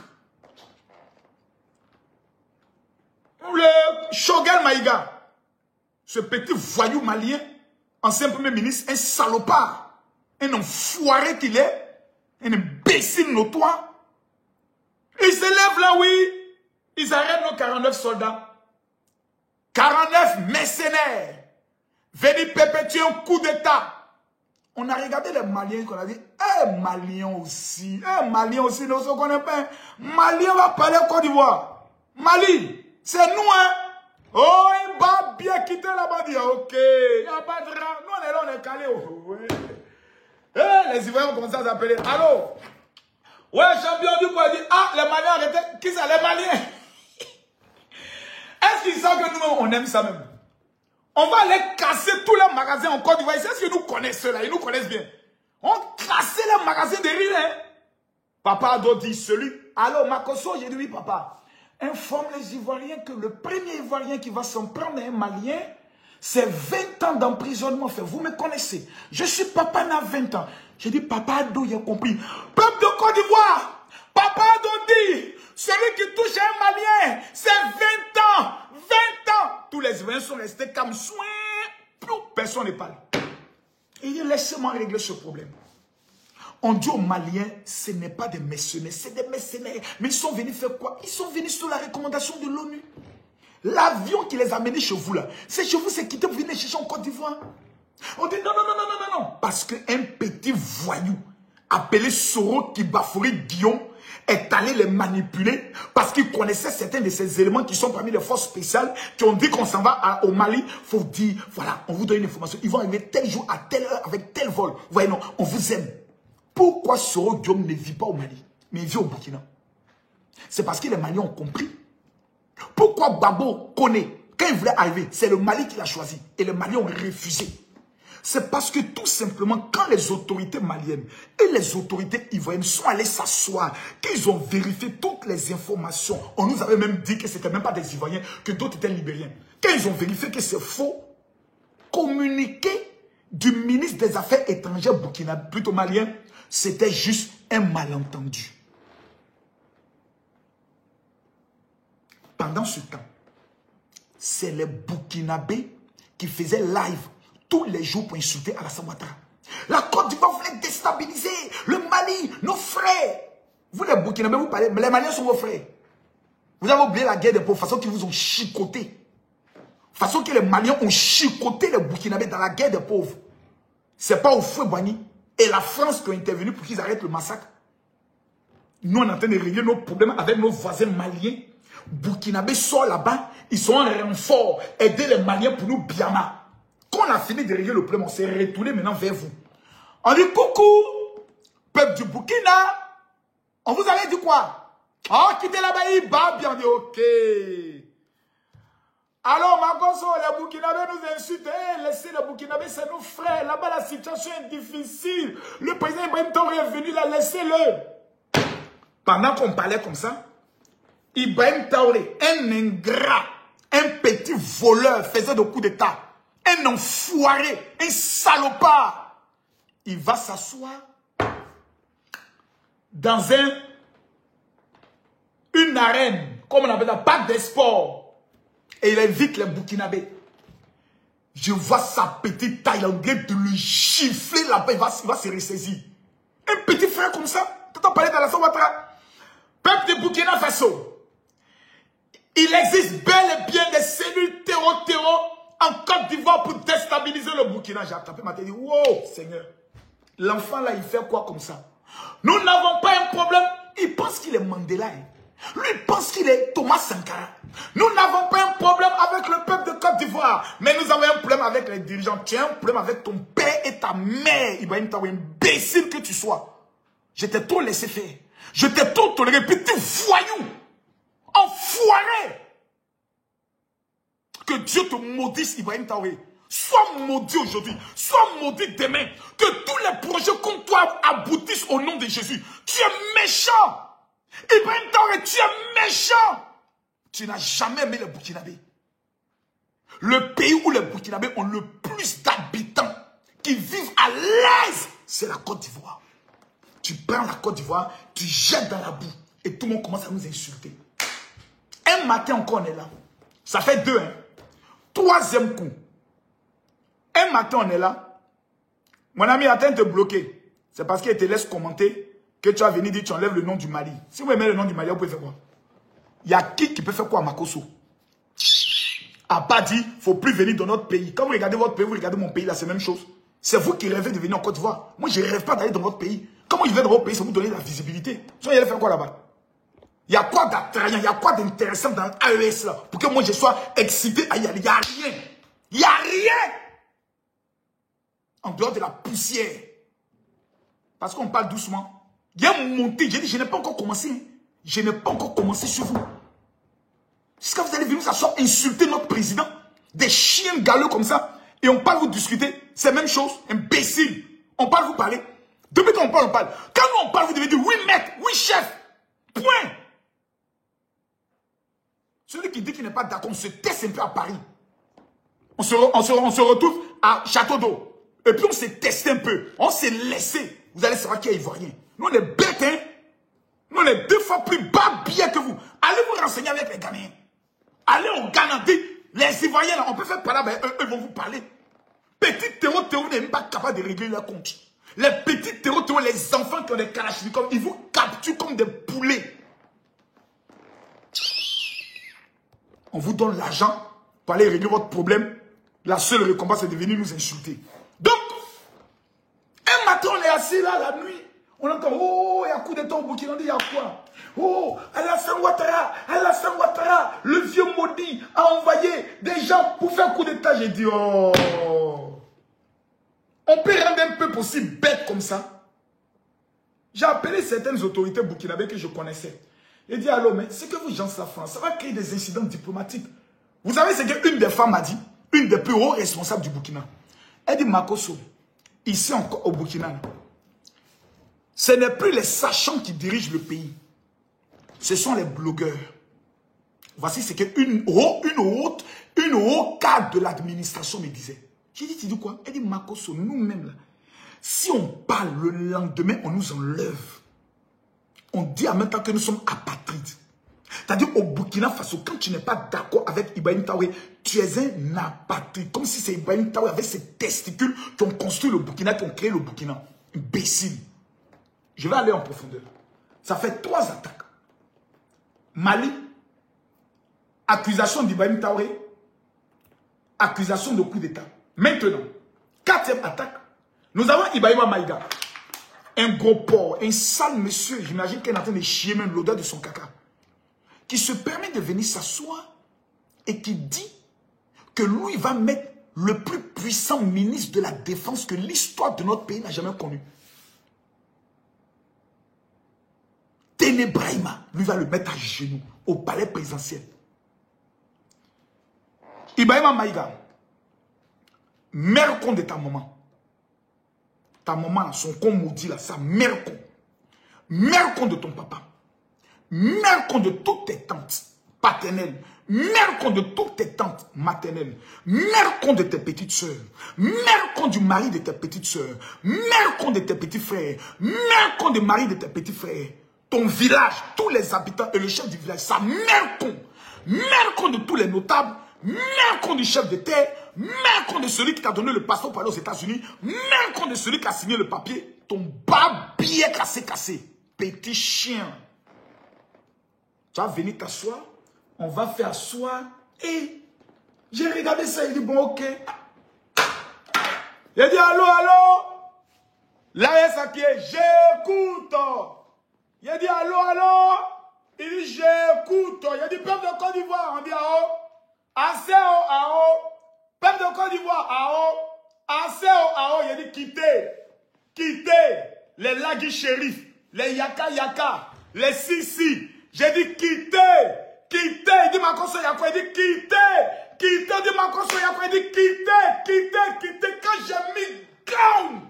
Le Choguel Maïga, ce petit voyou malien, ancien premier ministre, un salopard, un enfoiré qu'il est, un imbécile notoire. Ils se lèvent là, oui. Ils arrêtent nos 49 soldats. 49 mercenaires. Venir perpétuer un coup d'État. On a regardé les Maliens qu'on a dit, Maliens aussi. Maliens aussi, nous ne connaissons pas. Maliens va parler Côte d'Ivoire. Mali, c'est nous, hein. Oh, il va bien quitter là-bas. Ok, il n'y a pas de rang. Nous, on est là, on est calés. Oh, ouais. Les Ivoiriens ont commencé à s'appeler. Allô? Ouais, champion du poids dit, les Maliens arrêtez. Qui ça, les Maliens? Est-ce qu'ils savent que nous, on aime ça même? On va aller casser tous les magasins en Côte d'Ivoire. Est-ce qu'ils nous connaissent ceux-là? Ils nous connaissent bien. On casse les magasins de riz, hein? Papa Ado dit, celui. Allô, Makosso, j'ai dit oui, papa. Informe les Ivoiriens que le premier Ivoirien qui va s'en prendre un Malien C'est 20 ans d'emprisonnement, frère. Vous me connaissez. Je suis papa à 20 ans. J'ai dit, papa Ado, il a compris. Peuple de Côte d'Ivoire, papa Ado dit, celui qui touche un Malien, c'est 20 ans. 20 ans. Tous les Ivoiriens sont restés comme soin. Plus personne ne parle. Il dit, laissez-moi régler ce problème. On dit aux Maliens, ce n'est pas des mercenaires, c'est des mercenaires. Mais ils sont venus faire quoi? Ils sont venus sur la recommandation de l'ONU. L'avion qui les a menés chez vous là, c'est chez vous, c'est quitté pour venir chercher en Côte d'Ivoire. On dit non, non, non, non, non, non, non. Parce qu'un petit voyou appelé Soro Kibafori Guillaume est allé les manipuler parce qu'il connaissait certains de ces éléments qui sont parmi les forces spéciales qui ont dit qu'on s'en va au Mali. Il faut dire, voilà, on vous donne une information. Ils vont arriver tel jour, à telle heure, avec tel vol. Vous voyez, non, on vous aime. Pourquoi Soro Guillaume ne vit pas au Mali, mais il vit au Burkina? C'est parce que les Maliens ont compris. Pourquoi Babo connaît, quand il voulait arriver, c'est le Mali qui l'a choisi. Et les Maliens ont refusé. C'est parce que tout simplement, quand les autorités maliennes et les autorités ivoiriennes sont allées s'asseoir, qu'ils ont vérifié toutes les informations, on nous avait même dit que ce n'était même pas des Ivoiriens, que d'autres étaient Libériens. Quand ils ont vérifié que c'est faux, communiqué du ministre des Affaires étrangères burkinabé, plutôt malien, c'était juste un malentendu. Pendant ce temps, c'est les Burkinabés qui faisaient live tous les jours pour insulter Alassane Ouattara. La Côte d'Ivoire voulait déstabiliser le Mali, nos frères. Vous les Burkinabés, vous parlez, mais les Maliens sont vos frères. Vous avez oublié la guerre des pauvres, façon qu'ils vous ont chicoté. Façon que les Maliens ont chicoté les Burkinabés dans la guerre des pauvres. C'est pas au feu Boigny et la France qui ont intervenu pour qu'ils arrêtent le massacre. Nous, on est en train de régler nos problèmes avec nos voisins maliens. Burkinabé sort là-bas, ils sont en renfort, aider les Maliens pour nous Biama. Quand on a fini de régler le problème, on s'est retourné maintenant vers vous. On dit coucou, peuple du Burkina, on vous avait dit quoi? Oh, quittez là-bas, il bat bien, on dit ok. Alors, Magonso, les Burkinabés nous insultent, laissez les Burkinabés, c'est nos frères. Là-bas, la situation est difficile. Le président Ibrahim Traoré est venu là, laissez-le. Pendant qu'on parlait comme ça, Ibrahim Traoré, un ingrat, un petit voleur, faisait des coups d'état, un enfoiré, un salopard. Il va s'asseoir dans une arène, comme on appelle ça, parc des sports. Et il invite les Burkinabés. Je vois sa petite taille, on vient de lui gifler là-bas, il va se ressaisir. Un petit frère comme ça, tu t'en parlais d'Alassane Ouattara. Peuple de Burkina Faso. Il existe bel et bien des cellules terreau en Côte d'Ivoire pour déstabiliser le Burkina. J'ai attrapé ma tête et dit, wow, Seigneur. L'enfant là, il fait quoi comme ça? Nous n'avons pas un problème. Il pense qu'il est Mandela. Lui, il pense qu'il est Thomas Sankara. Nous n'avons pas un problème avec le peuple de Côte d'Ivoire. Mais nous avons un problème avec les dirigeants. Tu as un problème avec ton père et ta mère. Ibrahim Traoré, imbécile que tu sois. Je t'ai trop laissé faire. Je t'ai trop toléré. Petit voyou. Enfoiré. Que Dieu te maudisse, Ibrahim Traoré. Sois maudit aujourd'hui. Sois maudit demain. Que tous les projets contre toi aboutissent au nom de Jésus. Tu es méchant. Ibrahim Traoré, tu es méchant. Tu n'as jamais aimé les Burkinabés. Le pays où les Burkinabés ont le plus d'habitants qui vivent à l'aise, c'est la Côte d'Ivoire. Tu prends la Côte d'Ivoire, tu jettes dans la boue et tout le monde commence à nous insulter. Un matin encore on est là. Ça fait 2, hein. 3e coup. Un matin on est là. Mon ami attend de te bloquer. C'est parce qu'il te laisse commenter que tu as venu dire tu enlèves le nom du Mali. Si vous aimez le nom du Mali, vous pouvez faire quoi? Il y a qui peut faire quoi à Makosso? A pas dit, il ne faut plus venir dans notre pays. Quand vous regardez votre pays, vous regardez mon pays, là, c'est la même chose. C'est vous qui rêvez de venir en Côte d'Ivoire. Moi, je ne rêve pas d'aller dans votre pays. Comment je vais dans votre pays, c'est vous donner la visibilité. Sinon, il allez faire quoi là-bas? Il y a quoi d'attrayant, il y a quoi d'intéressant dans l'AES là, pour que moi je sois excité à y aller? Il n'y a rien. Il n'y a rien. En dehors de la poussière. Parce qu'on parle doucement. Il y a monté, j'ai dit, je n'ai pas encore commencé. Je n'ai pas encore commencé sur vous. Jusqu'à vous allez venir nous asseoir, insulter notre président. Des chiens galeux comme ça. Et on parle vous discuter. C'est la même chose. Imbécile. On parle vous parler. Depuis qu'on parle, on parle. Quand nous on parle, vous devez dire oui maître, oui chef. Point. Celui qui dit qu'il n'est pas d'accord, on se teste un peu à Paris. On se retrouve à Château d'Eau. Et puis on s'est testé un peu. On s'est laissé. Vous allez savoir qui est ivoirien. Nous, on est bêtes, hein. Nous, on est 2 fois plus bas bien que vous. Allez vous renseigner avec les Ghanéens. Allez au Ghana. Les Ivoiriens, là, on peut faire parler avec eux. Eux vont vous parler. Petits terreaux, vous n'êtes même pas capable de régler leur compte. Les petits terreaux, les enfants qui ont des kalachnikovs, ils vous capturent comme des poulets. On vous donne l'argent pour aller régler votre problème. La seule récompense est de venir nous insulter. Donc, un matin, on est assis là, la nuit. On entend, oh, il y a coup d'état au Burkina, on dit, il y a quoi? Oh, Alassane Ouattara, le vieux maudit, a envoyé des gens pour faire coup d'état. J'ai dit, oh, on peut rendre un peuple aussi bête comme ça. J'ai appelé certaines autorités burkinabées que je connaissais. J'ai dit, allô, mais c'est que vous, gens, la France, ça va créer des incidents diplomatiques. Vous savez ce qu'une des femmes a dit, une des plus hauts responsables du Burkina. Elle dit, Makosso, ici encore au Burkina, ce n'est plus les sachants qui dirigent le pays. Ce sont les blogueurs. Voici ce qu'une haute cadre de l'administration me disait. J'ai dit, tu dis quoi? Elle dit, Makosso, nous-mêmes, là, si on parle le lendemain, on nous enlève. On dit en même temps que nous sommes apatrides. C'est-à-dire au Burkina Faso, quand tu n'es pas d'accord avec Ibrahim Traoré, tu es un apatride. Comme si c'est Ibrahim Traoré avec ses testicules qui ont construit le Burkina, qui ont créé le Burkina. Imbécile. Je vais aller en profondeur. Ça fait 3 attaques. Mali, accusation d'Ibrahim Traoré, accusation de coup d'État. Maintenant, 4e attaque, nous avons Ibrahima Maïga. Un gros porc, un sale monsieur, j'imagine qu'il est en train de chier même l'odeur de son caca, qui se permet de venir s'asseoir et qui dit que lui va mettre le plus puissant ministre de la Défense que l'histoire de notre pays n'a jamais connu. Ténébrahima, lui va le mettre à genoux au palais présidentiel. Ibrahima Maïga, mère con de ta maman. Ta maman, son con maudit là, sa mère con. Mère con de ton papa. Mère con de toutes tes tantes paternelles. Mère con de toutes tes tantes maternelles. Mère con de tes petites soeurs. Mère con du mari de tes petites soeurs. Mère con de tes petits frères. Mère con du mari de tes petits frères. Ton village, tous les habitants et le chef du village, sa mère con. Mère con de tous les notables. Mère con du chef de terre. Mère con de celui qui t'a donné le passeport pour aller aux États-Unis. Mère con de celui qui a signé le papier. Ton bas billet cassé. Petit chien. Tu vas venir t'asseoir. On va faire asseoir. Et j'ai regardé ça. Il dit bon, ok. Il a dit allô. Là, il y a ça qui est j'écoute. Il a dit allô. Il dit j'écoute. Il a dit peuple de Côte d'Ivoire. On dit AO. Assez AO. Peuple de Côte d'Ivoire AO. Assez AO. Il a dit quittez les Lagui Shérif, les Yaka, les Sisi. J'ai dit quittez. Il dit Makosso Yako. Il dit quittez. Il dit Makosso Yako. Il dit quittez. Quand j'ai mis down.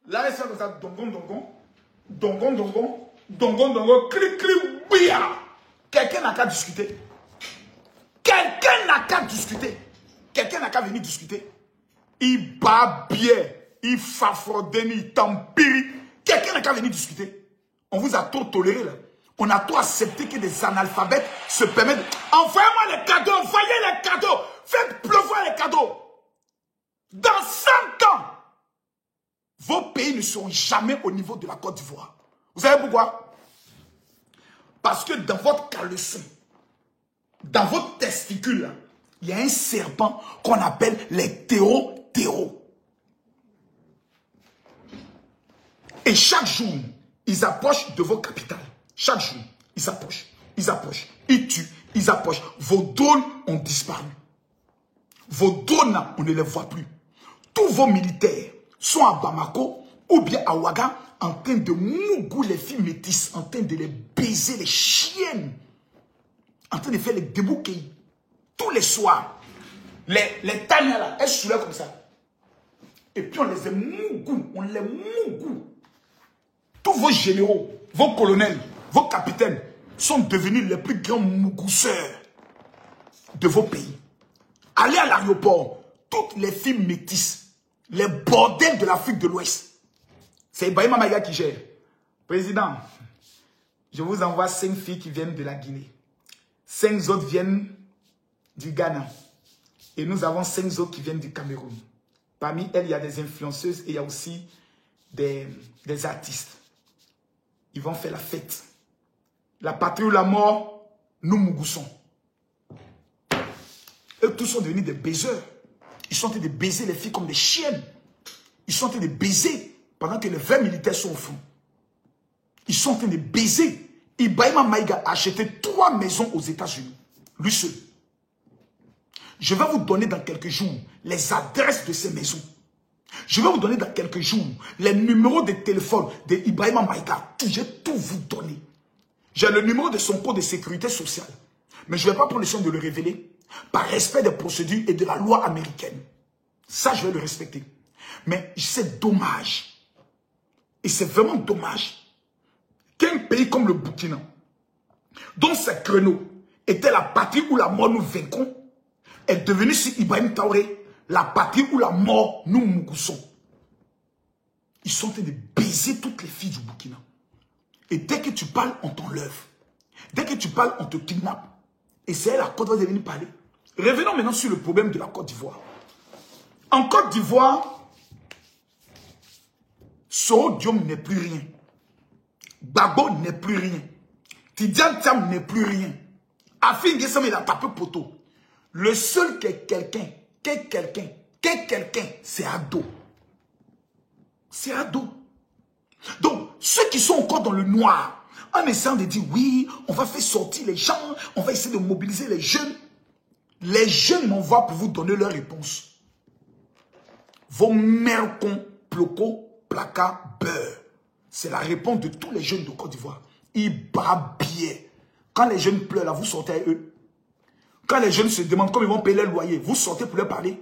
Là, c'est comme ça. Dongon. Clic, bia. Quelqu'un n'a qu'à discuter. Quelqu'un n'a qu'à venir discuter. Il bat bien. Il fafrodène, il tempire. Quelqu'un n'a qu'à venir discuter. On vous a trop toléré là. On a trop accepté que des analphabètes se permettent. Envoyez-moi les cadeaux, faites pleuvoir les cadeaux. Dans 100 ans, vos pays ne seront jamais au niveau de la Côte d'Ivoire. Vous savez pourquoi? Parce que dans votre caleçon, dans votre testicule, il y a un serpent qu'on appelle les théros. Et chaque jour, ils approchent de vos capitales. Chaque jour, ils approchent. Ils tuent, ils approchent. Vos drones ont disparu. Vos drones, on ne les voit plus. Tous vos militaires sont à Bamako ou bien à Ouaga en train de mougou les filles métisses, en train de les baiser, les chiennes, en train de faire les débouquets. Tous les soirs, les tanias là, elles soulèvent comme ça. Et puis on les mougou, Tous vos généraux, vos colonels, vos capitaines sont devenus les plus grands mougousseurs de vos pays. Allez à l'aéroport. Toutes les filles métisses, les bordels de l'Afrique de l'Ouest. C'est Ibrahima Maïga qui gère. Président, je vous envoie 5 filles qui viennent de la Guinée. 5 autres viennent du Ghana. Et nous avons 5 autres qui viennent du Cameroun. Parmi elles, il y a des influenceuses et il y a aussi des artistes. Ils vont faire la fête. La patrie ou la mort, nous mougoussons. Eux tous sont devenus des baiseurs. Ils sont en train de baiser les filles comme des chiennes. Ils sont en train de baiser pendant que les 20 militaires sont au fond. Ils sont en train de baiser. Ibrahima Maïga a acheté 3 maisons aux États-Unis. Lui seul. Je vais vous donner dans quelques jours les adresses de ces maisons. Je vais vous donner dans quelques jours les numéros de téléphone d'Ibrahima Maïga. Je vais tout vous donner. J'ai le numéro de son code de sécurité sociale. Mais je ne vais pas prendre le soin de le révéler. Par respect des procédures et de la loi américaine. Ça, je vais le respecter. Mais c'est dommage. Et c'est vraiment dommage qu'un pays comme le Burkina, dont ces créneaux étaient la patrie où la mort nous vaincrons, est devenu sur Ibrahim Traoré la patrie où la mort nous mougoussons. Ils sont en train de baiser toutes les filles du Burkina. Et dès que tu parles, on t'enlève. Dès que tu parles, on te kidnappe. Et c'est la Côte d'Ivoire de venir parler. Revenons maintenant sur le problème de la Côte d'Ivoire. En Côte d'Ivoire, Soro Diom n'est plus rien. Gbagbo n'est plus rien. Tidiane Thiam n'est plus rien. Afin Guessam, il a tapé poteau. Le seul qui est quelqu'un, c'est Ado. C'est Ado. Donc, ceux qui sont encore dans le noir, en essayant de dire, oui, on va faire sortir les gens, on va essayer de mobiliser les jeunes m'envoient pour vous donner leur réponse. Vos mères con, ploco, placa, beurre. C'est la réponse de tous les jeunes de Côte d'Ivoire. Ils babiaient. Quand les jeunes pleurent, là, vous sortez à eux. Quand les jeunes se demandent comment ils vont payer leur loyer, vous sortez pour leur parler.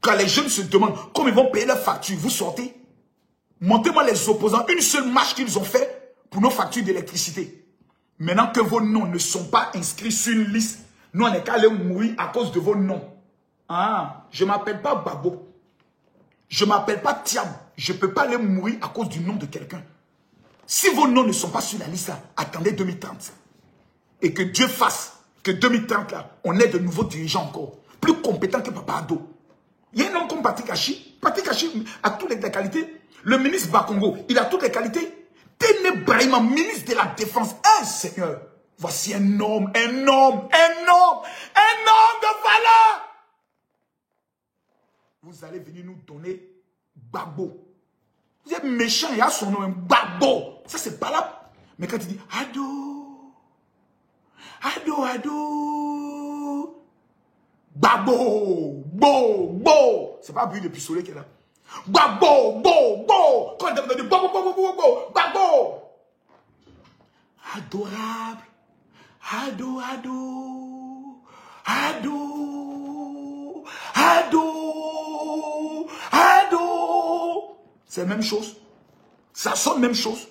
Quand les jeunes se demandent comment ils vont payer leurs factures, vous sortez. Montez-moi les opposants, une seule marche qu'ils ont fait pour nos factures d'électricité. Maintenant que vos noms ne sont pas inscrits sur une liste, nous on est qu'à aller mourir à cause de vos noms. Ah, je ne m'appelle pas Babo. Je ne m'appelle pas Thiam. Je ne peux pas aller mourir à cause du nom de quelqu'un. Si vos noms ne sont pas sur la liste, là, attendez 2030. Et que Dieu fasse que 2030, là, on ait de nouveaux dirigeants encore. Plus compétents que Papa Ado. Il y a un homme comme Patrick Hachi. Patrick Hachi a toutes les qualités. Le ministre Bakongo, il a toutes les qualités. Téné Brahima, ministre de la Défense. Seigneur, voici un homme de valeur. Vous allez venir nous donner Gbagbo. Vous êtes méchant, il y a son nom, Gbagbo. Ça, c'est pas là. Mais quand il dit Ado, Gbagbo, c'est pas bruit de pistolet qui est là. Gbagbo, quand il dit Gbagbo. Adorable. C'est la même chose. Ça sonne même chose.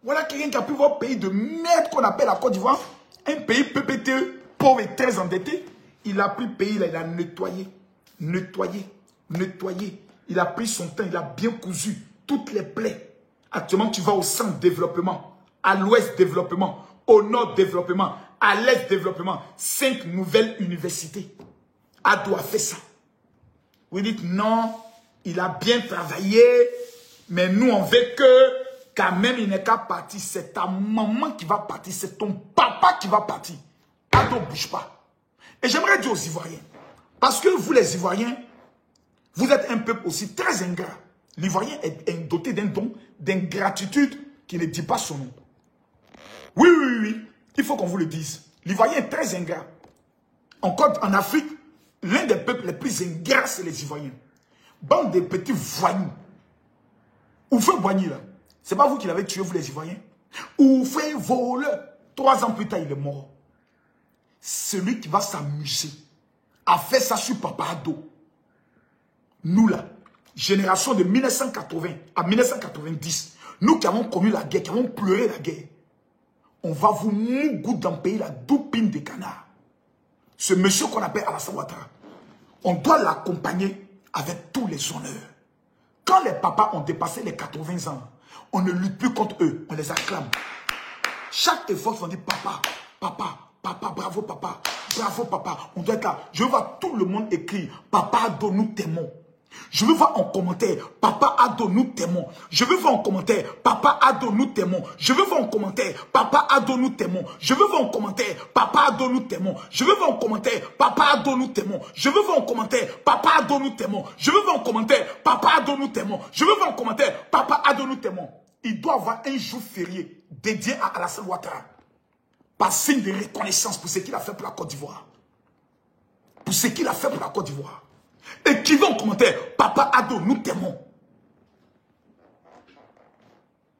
Voilà quelqu'un qui a pu voir un pays de merde qu'on appelle la Côte d'Ivoire. Un pays PPTE, pauvre et très endetté. Il a pris le pays, là, il a nettoyé. Il a pris son temps, il a bien cousu toutes les plaies. Actuellement, tu vas au centre développement, à l'ouest développement, au nord développement, à l'est développement. 5 nouvelles universités. Ado a fait ça. Vous dites non, il a bien travaillé, mais nous on veut que quand même il n'est qu'à partir. C'est ta maman qui va partir, c'est ton papa qui va partir. Ado, bouge pas. Et j'aimerais dire aux Ivoiriens, parce que vous les Ivoiriens, vous êtes un peuple aussi très ingrat. L'Ivoirien est doté d'un don d'ingratitude qui ne dit pas son nom. Oui, il faut qu'on vous le dise. L'Ivoirien est très ingrat. En Afrique, l'un des peuples les plus ingrats, c'est les Ivoiriens. Bande de petits voyous. Oufé Boigny, là. C'est pas vous qui l'avez tué, vous les Ivoiriens. Oufé voleur. 3 ans plus tard, il est mort. Celui qui va s'amuser a fait ça sur Papa Ado. Nous, là, génération de 1980 à 1990, nous qui avons connu la guerre, qui avons pleuré la guerre, on va vous mougouter dans le pays, la doupine des canards. Ce monsieur qu'on appelle Alassane Ouattara. On doit l'accompagner avec tous les honneurs. Quand les papas ont dépassé les 80 ans, on ne lutte plus contre eux, on les acclame. Chaque effort, on dit papa, papa, papa, bravo papa, bravo papa. On doit être là. Je veux voir tout le monde écrire, papa Ado, nous t'aimons. Je veux voir en commentaire, papa Ado, nous t'aimons. Je veux voir en commentaire, papa Ado, nous t'aimons. Je veux voir en commentaire, papa Ado, nous t'aimons. Je veux voir en commentaire, papa Ado, nous t'aimons. Je veux voir en commentaire, papa Ado, nous t'aimons. Je veux voir en commentaire, papa Ado, nous t'aimons. Je veux voir en commentaire, papa Ado, nous t'aimons. Je veux voir en commentaire, papa Ado, nous t'aimons. Il doit avoir un jour férié dédié à Alassane Ouattara. Par signe de reconnaissance pour ce qu'il a fait pour la Côte d'Ivoire. Pour ce qu'il a fait pour la Côte d'Ivoire. Et qui va en commentaire, papa Ado, nous t'aimons.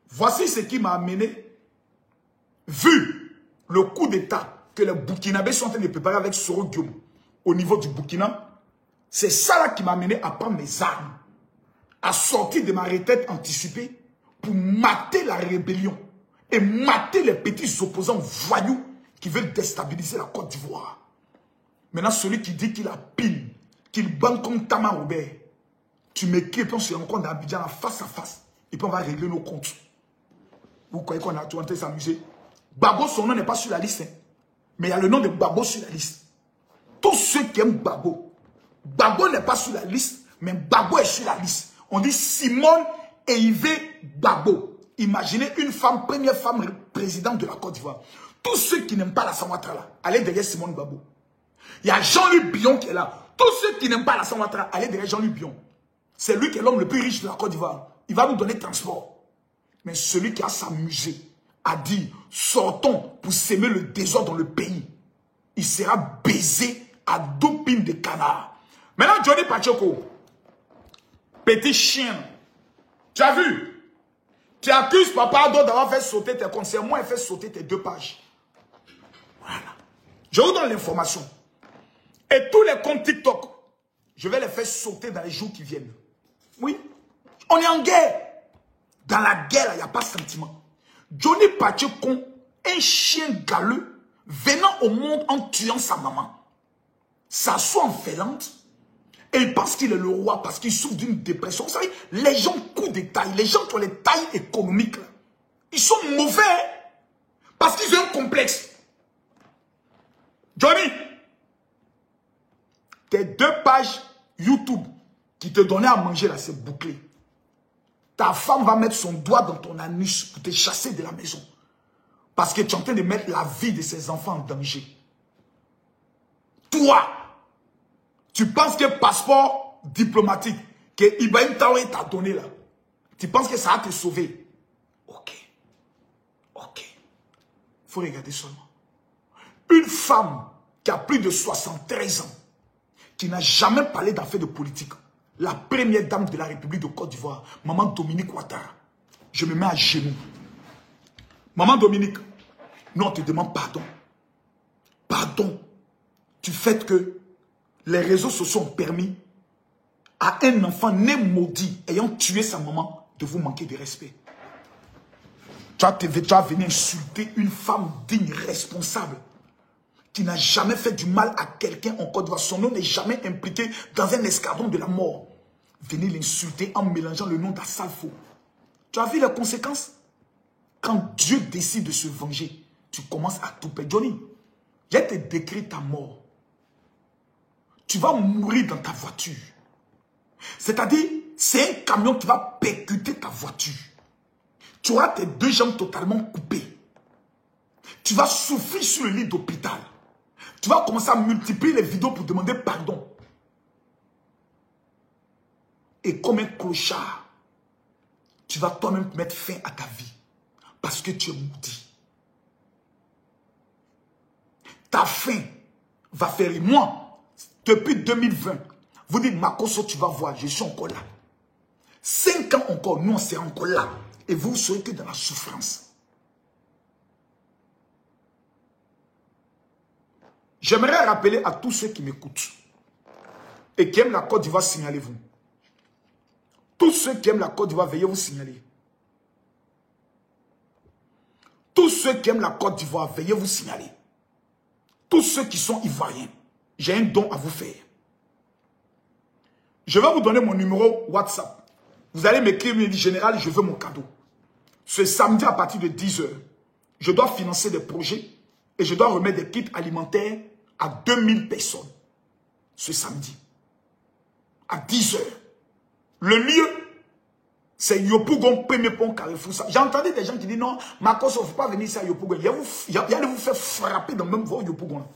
Voici ce qui m'a amené, vu le coup d'état que les Burkinabés sont en train de préparer avec Soro Diom au niveau du Burkina. C'est ça là qui m'a amené à prendre mes armes, à sortir de ma retraite anticipée pour mater la rébellion et mater les petits opposants voyous qui veulent déstabiliser la Côte d'Ivoire. Maintenant, celui qui dit qu'il a pile, qu'il banque comme Tama Robert, tu m'écris, puis on se rencontre dans Abidjan face à face, et puis on va régler nos comptes. Vous croyez qu'on a tout en train de s'amuser? Babo, son nom n'est pas sur la liste, hein, mais il y a le nom de Babo sur la liste. Tous ceux qui aiment Babo, Babo n'est pas sur la liste, mais Babo est sur la liste. On dit Simone Eivé Babo. Imaginez une femme, première femme présidente de la Côte d'Ivoire. Tous ceux qui n'aiment pas la Ouattara, allez derrière Simone Babo. Il y a Jean-Luc Bion qui est là. Tous ceux qui n'aiment pas la Ouattara, allez derrière Jean-Luc Bion. C'est lui qui est l'homme le plus riche de la Côte d'Ivoire. Il va nous donner transport. Mais celui qui a s'amusé, a dit, sortons pour s'aimer le désordre dans le pays. Il sera baisé à 2 pines de canard. Maintenant, Johnny Pachoko, petit chien, tu as vu? Tu accuses Papa Ado d'avoir fait sauter tes comptes. C'est moi qui ai fait sauter tes 2 pages. Voilà. Je vous donne l'information. Et tous les comptes TikTok, je vais les faire sauter dans les jours qui viennent. Oui. On est en guerre. Dans la guerre, il n'y a pas de sentiment. Johnny Pacheko, un chien galeux, venant au monde en tuant sa maman, s'assoit en félante. Et il pense qu'il est le roi parce qu'il souffre d'une dépression. Vous savez, les gens coups de taille, les gens qui ont les tailles économiques, là, ils sont mauvais parce qu'ils ont un complexe. Johnny, tes 2 pages YouTube qui te donnaient à manger là, c'est bouclé. Ta femme va mettre son doigt dans ton anus pour te chasser de la maison. Parce que tu es en train de mettre la vie de ses enfants en danger. Toi, tu penses que le passeport diplomatique que Ibrahim Traoré t'a donné là, tu penses que ça va te sauver? Ok. Ok. Il faut regarder seulement. Une femme qui a plus de 73 ans, qui n'a jamais parlé d'affaires de politique, la première dame de la République de Côte d'Ivoire, Maman Dominique Ouattara, je me mets à genoux. Maman Dominique, nous on te demande pardon. Pardon du fait que les réseaux sociaux ont permis à un enfant né maudit ayant tué sa maman de vous manquer de respect. Tu vas venir insulter une femme digne, responsable, qui n'a jamais fait du mal à quelqu'un en Côte d'Ivoire. Son nom n'est jamais impliqué dans un escadron de la mort. Venez l'insulter en mélangeant le nom d'Assalfo. Tu as vu les conséquences? Quand Dieu décide de se venger, tu commences à tout perdre. Johnny, j'ai te décrit ta mort. Tu vas mourir dans ta voiture. C'est-à-dire, c'est un camion qui va percuter ta voiture. Tu auras tes 2 jambes totalement coupées. Tu vas souffrir sur le lit d'hôpital. Tu vas commencer à multiplier les vidéos pour demander pardon. Et comme un clochard, tu vas toi-même mettre fin à ta vie. Parce que tu es maudit. Ta fin va faire. Moi, depuis 2020, vous dites, Makoso, tu vas voir, je suis encore là. 5 ans encore, nous, on sera encore là. Et vous serez que dans la souffrance. J'aimerais rappeler à tous ceux qui m'écoutent et qui aiment la Côte d'Ivoire, signalez-vous. Tous ceux qui aiment la Côte d'Ivoire, veuillez vous signaler. Tous ceux qui aiment la Côte d'Ivoire, veuillez vous signaler. Tous ceux qui sont ivoiriens, j'ai un don à vous faire. Je vais vous donner mon numéro WhatsApp. Vous allez m'écrire, me dire, général, je veux mon cadeau. Ce samedi à partir de 10 h, je dois financer des projets et je dois remettre des kits alimentaires à 2000 personnes. Ce samedi. À 10 h. Le lieu, c'est Yopougon, premier pont Carrefour. J'ai entendu des gens qui disent non, Marcos, il ne faut pas venir ici à Yopougon. Il allait vous faire frapper dans le même voie Yopougon.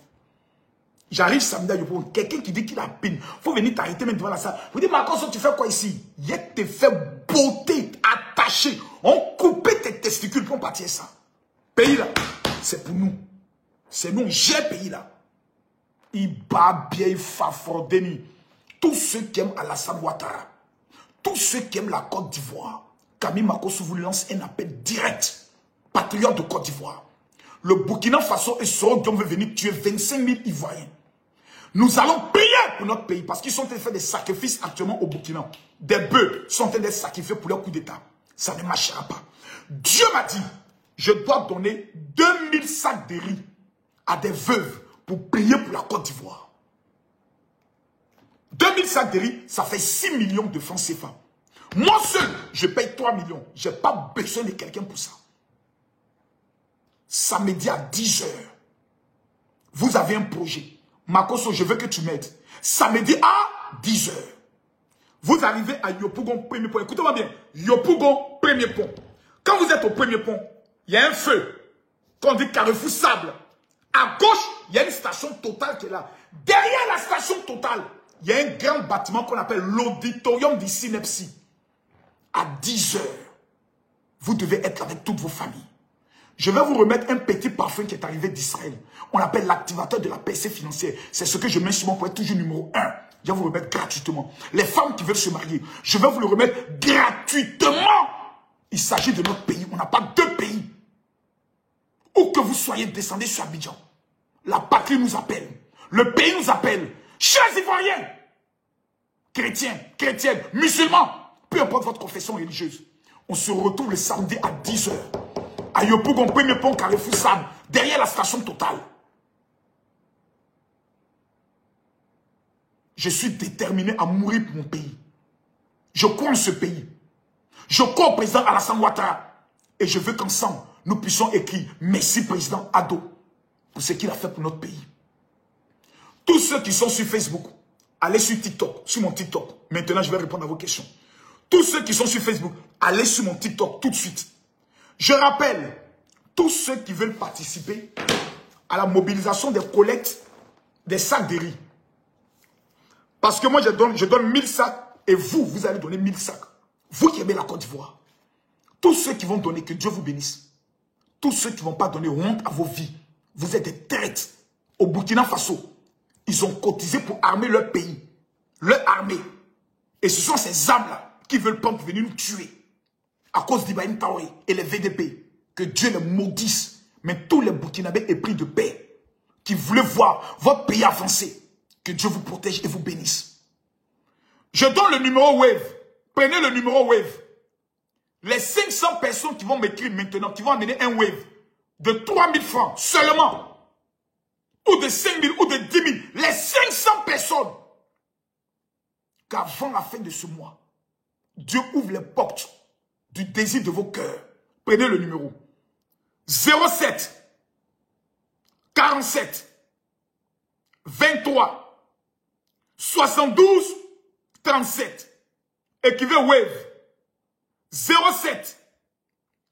J'arrive samedi à Yopougon. Quelqu'un qui dit qu'il a peine. Il faut venir t'arrêter même devant la salle. Vous dites, Marcos, tu fais quoi ici? Il te fait beauté, attaché. On coupait tes testicules pour partir ça. Pays là, c'est pour nous. C'est nous, j'ai pays là. Iba, bien, Fafordeni. Tous ceux qui aiment Alassane Ouattara. Tous ceux qui aiment la Côte d'Ivoire, Camille Makosso vous lance un appel direct. Patriote de Côte d'Ivoire. Le Burkina Faso et Soro Diom veut venir tuer 25 000 Ivoiriens. Nous allons payer pour notre pays parce qu'ils sont en train de faire des sacrifices actuellement au Burkina. Des bœufs sont en train d'être sacrifiés pour leur coup d'État. Ça ne marchera pas. Dieu m'a dit, je dois donner 2000 sacs de riz à des veuves pour payer pour la Côte d'Ivoire. 2000 sacs de riz, ça fait 6 millions de francs CFA. Moi seul, je paye 3 millions. Je n'ai pas besoin de quelqu'un pour ça. Samedi à 10 h, vous avez un projet. Makosso, je veux que tu m'aides. Samedi à 10 h, vous arrivez à Yopougon, premier pont. Écoutez-moi bien. Yopougon, premier pont. Quand vous êtes au premier pont, il y a un feu. Qu'on dit Carrefour Sable. À gauche, il y a une station Total qui est là. Derrière la station Total, il y a un grand bâtiment qu'on appelle l'auditorium du Synepsi. À 10 h, vous devez être avec toutes vos familles. Je vais vous remettre un petit parfum qui est arrivé d'Israël. On l'appelle l'activateur de la PC financière. C'est ce que je mets sur mon point toujours numéro 1. Je vais vous remettre gratuitement. Les femmes qui veulent se marier, je vais vous le remettre gratuitement. Il s'agit de notre pays. On n'a pas deux pays. Où que vous soyez, descendez sur Abidjan. La patrie nous appelle. Le pays nous appelle. Chers Ivoiriens, chrétiens, chrétiennes, musulmans, peu importe votre confession religieuse, on se retrouve le samedi à 10 h. À Yopougon, premier pont Carrefour Sable, derrière la station Total. Je suis déterminé à mourir pour mon pays. Je crois en ce pays. Je crois au président Alassane Ouattara. Et je veux qu'ensemble, nous puissions écrire merci président Ado pour ce qu'il a fait pour notre pays. Tous ceux qui sont sur Facebook, allez sur TikTok, sur mon TikTok. Maintenant, je vais répondre à vos questions. Tous ceux qui sont sur Facebook, allez sur mon TikTok tout de suite. Je rappelle, tous ceux qui veulent participer à la mobilisation des collectes des sacs de riz. Parce que moi, je donne 1000 sacs et vous allez donner 1000 sacs. Vous qui aimez la Côte d'Ivoire. Tous ceux qui vont donner, que Dieu vous bénisse. Tous ceux qui ne vont pas donner honte à vos vies. Vous êtes des traites. Au Burkina Faso, ils ont cotisé pour armer leur pays. Leur armée. Et ce sont ces âmes-là qui veulent pas venir nous tuer. À cause d'Ibrahim Traoré et les VDP, que Dieu les maudisse. Mais tous les Burkinabés épris de paix, qui voulaient voir votre pays avancer, que Dieu vous protège et vous bénisse. Je donne le numéro Wave. Prenez le numéro Wave. Les 500 personnes qui vont m'écrire maintenant, qui vont amener un Wave de 3000 francs seulement, ou de 5000, ou de 10 000, les 500 personnes, qu'avant la fin de ce mois, Dieu ouvre les portes du désir de vos cœurs. Prenez le numéro 07 47 23 72 37. Écrivez Wave 07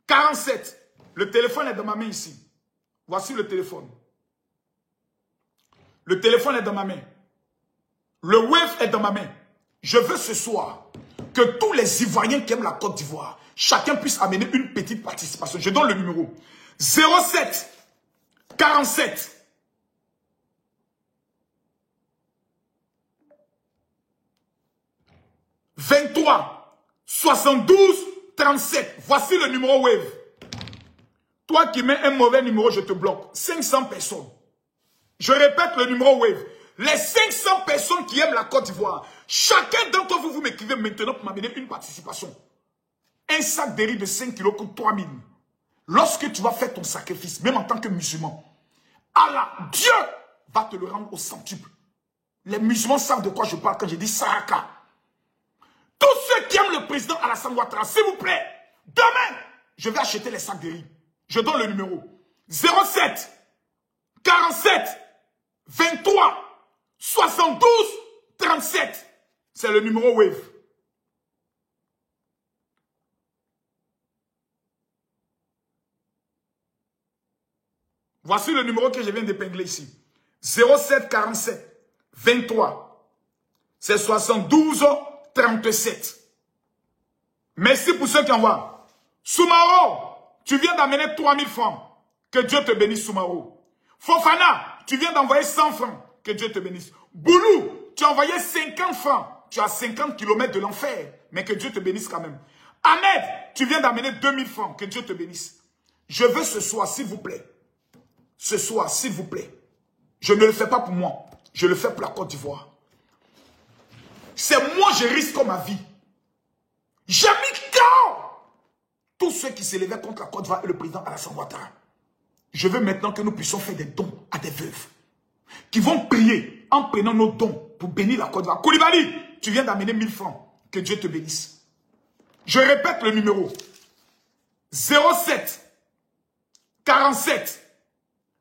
47. Le téléphone est dans ma main ici. Voici le téléphone. Le téléphone est dans ma main. Le Wave est dans ma main. Je veux ce soir que tous les Ivoiriens qui aiment la Côte d'Ivoire, chacun puisse amener une petite participation. Je donne le numéro 07 47 23 72 37. Voici le numéro Wave. Toi qui mets un mauvais numéro, je te bloque. 500 personnes. Je répète le numéro Wave. Les 500 personnes qui aiment la Côte d'Ivoire, chacun d'entre vous, vous m'écrivez maintenant pour m'amener une participation. Un sac de riz de 5 kilos coûte 3000. Lorsque tu vas faire ton sacrifice, même en tant que musulman, Allah, Dieu va te le rendre au centuple. Les musulmans savent de quoi je parle quand je dis Saraka. Tous ceux qui aiment le président Alassane Ouattara, s'il vous plaît, demain, je vais acheter les sacs de riz. Je donne le numéro. 07 47 23 72 37. C'est le numéro Wave. Voici le numéro que je viens d'épingler ici. 07 47 23. C'est 72 37. Merci pour ceux qui envoient. Soumaro, tu viens d'amener 3000 francs. Que Dieu te bénisse, Soumaro. Fofana, tu viens d'envoyer 100 francs. Que Dieu te bénisse. Boulou, tu as envoyé 50 francs. Tu as 50 km de l'enfer. Mais que Dieu te bénisse quand même. Ahmed, tu viens d'amener 2000 francs. Que Dieu te bénisse. Je veux ce soir, s'il vous plaît. Ce soir, s'il vous plaît. Je ne le fais pas pour moi. Je le fais pour la Côte d'Ivoire. C'est moi, je risque ma vie. J'ai mis KO tous ceux qui s'élevaient contre la Côte d'Ivoire et le président Alassane Ouattara. Je veux maintenant que nous puissions faire des dons à des veuves qui vont prier en prenant nos dons pour bénir la Côte d'Ivoire. Koulibaly, tu viens d'amener 1000 francs. Que Dieu te bénisse. Je répète le numéro. 07 47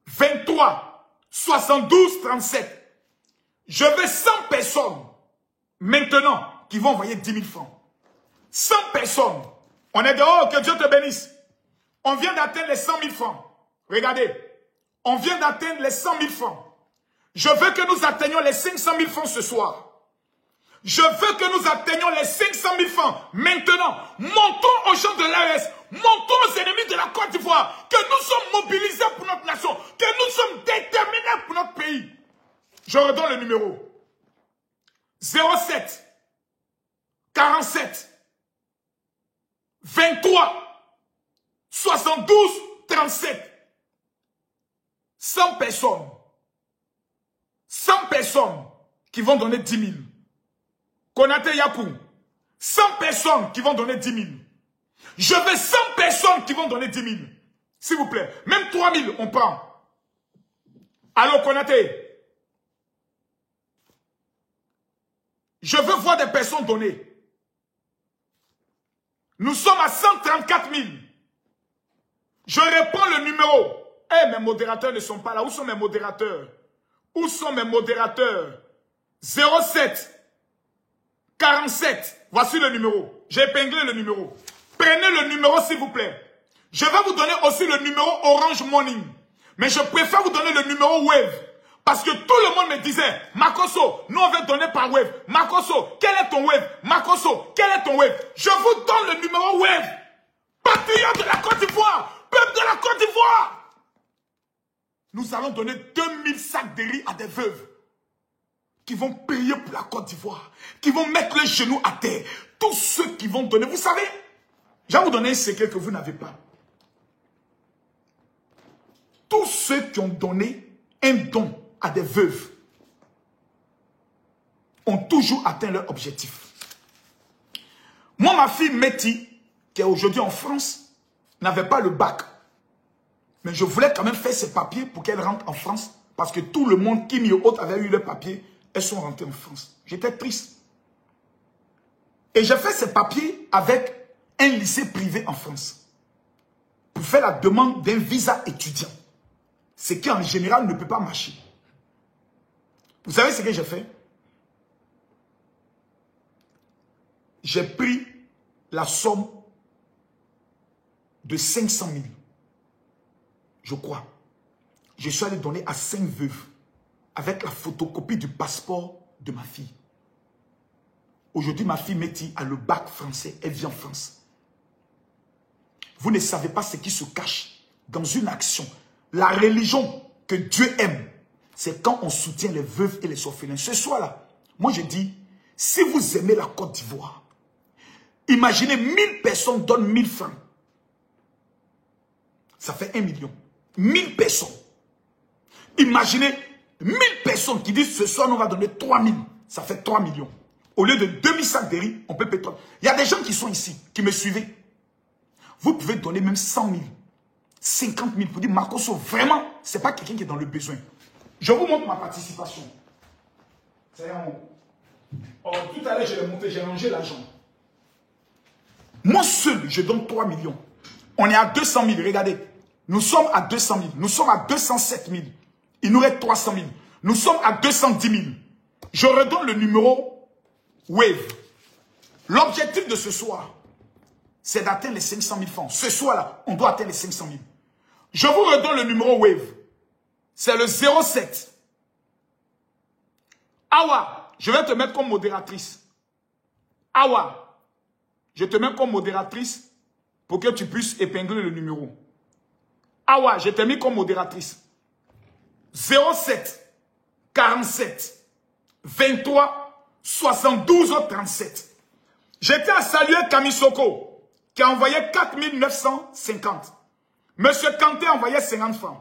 23 72 37. Je veux 100 personnes maintenant qui vont envoyer 10 000 francs. 100 personnes. On est dehors, que Dieu te bénisse. On vient d'atteindre les 100 000 francs. Regardez. On vient d'atteindre les 100 000 francs. Je veux que nous atteignions les 500 000 francs ce soir. Je veux que nous atteignions les 500 000 francs. Maintenant, montons aux gens de l'AES. Montons aux ennemis de la Côte d'Ivoire. Que nous sommes mobilisés pour notre nation. Que nous sommes déterminés pour notre pays. Je redonne le numéro. 07 47 23 72 37. 100 personnes. 100 personnes qui vont donner 10 000. Konaté Yakou. 100 personnes qui vont donner 10 000. Je veux 100 personnes qui vont donner 10 000. S'il vous plaît. Même 3 000, on prend. Allô, Konaté. Je veux voir des personnes donner. Nous sommes à 134 000. Je reprends le numéro. Eh, mes modérateurs ne sont pas là. Où sont mes modérateurs? Où sont mes modérateurs? 07 47. Voici le numéro. J'ai épinglé le numéro. Prenez le numéro, s'il vous plaît. Je vais vous donner aussi le numéro Orange Money. Mais je préfère vous donner le numéro Wave. Parce que tout le monde me disait, Makosso, nous on veut donner par Wave. Makosso, quel est ton Wave? Makosso, quel est ton Wave? Je vous donne le numéro Wave. Patriotes de la Côte d'Ivoire. Peuple de la Côte d'Ivoire. Nous allons donner 2000 sacs de riz à des veuves qui vont prier pour la Côte d'Ivoire, qui vont mettre les genoux à terre. Tous ceux qui vont donner, vous savez, je vais vous donner un secret que vous n'avez pas. Tous ceux qui ont donné un don à des veuves ont toujours atteint leur objectif. Moi, ma fille Métis, qui est aujourd'hui en France, n'avait pas le bac. Mais je voulais quand même faire ses papiers pour qu'elle rentre en France. Parce que tout le monde qui mis au haut avait eu le papier. Elles sont rentrées en France. J'étais triste. Et j'ai fait ces papiers avec un lycée privé en France. Pour faire la demande d'un visa étudiant. Ce qui en général ne peut pas marcher. Vous savez ce que j'ai fait? J'ai pris la somme de 500 000. Je crois. Je suis allé donner à 5 veuves avec la photocopie du passeport de ma fille. Aujourd'hui, ma fille Métis a le bac français. Elle vit en France. Vous ne savez pas ce qui se cache dans une action. La religion que Dieu aime, c'est quand on soutient les veuves et les orphelins. Ce soir-là, moi je dis, si vous aimez la Côte d'Ivoire, imaginez 1000 personnes donnent 1000 francs. Ça fait 1 million. 1000 personnes. Imaginez 1000 personnes qui disent ce soir, on va donner 3000. Ça fait 3 millions. Au lieu de 2000 sacs de riz, on peut payer 3. Il y a des gens qui sont ici, qui me suivent. Vous pouvez donner même 100 000, 50 000 pour dire, Makosso, vraiment, ce n'est pas quelqu'un qui est dans le besoin. Je vous montre ma participation. C'est en haut. Oh, tout à l'heure, je l'ai monté, j'ai rangé l'argent. Moi seul, je donne 3 millions. On est à 200 000, regardez. Nous sommes à 200 000. Nous sommes à 207 000. Il nous reste 300 000. Nous sommes à 210 000. Je redonne le numéro Wave. L'objectif de ce soir, c'est d'atteindre les 500 000 francs. Ce soir-là, on doit atteindre les 500 000. Je vous redonne le numéro Wave. C'est le 07. Awa, je vais te mettre comme modératrice. Awa, je te mets comme modératrice pour que tu puisses épingler le numéro. Awa, je t'ai mis comme modératrice. 07 47 23 72 37. J'étais à saluer Kamisoko qui a envoyé 4 950. Monsieur Kanté a envoyé 50 francs.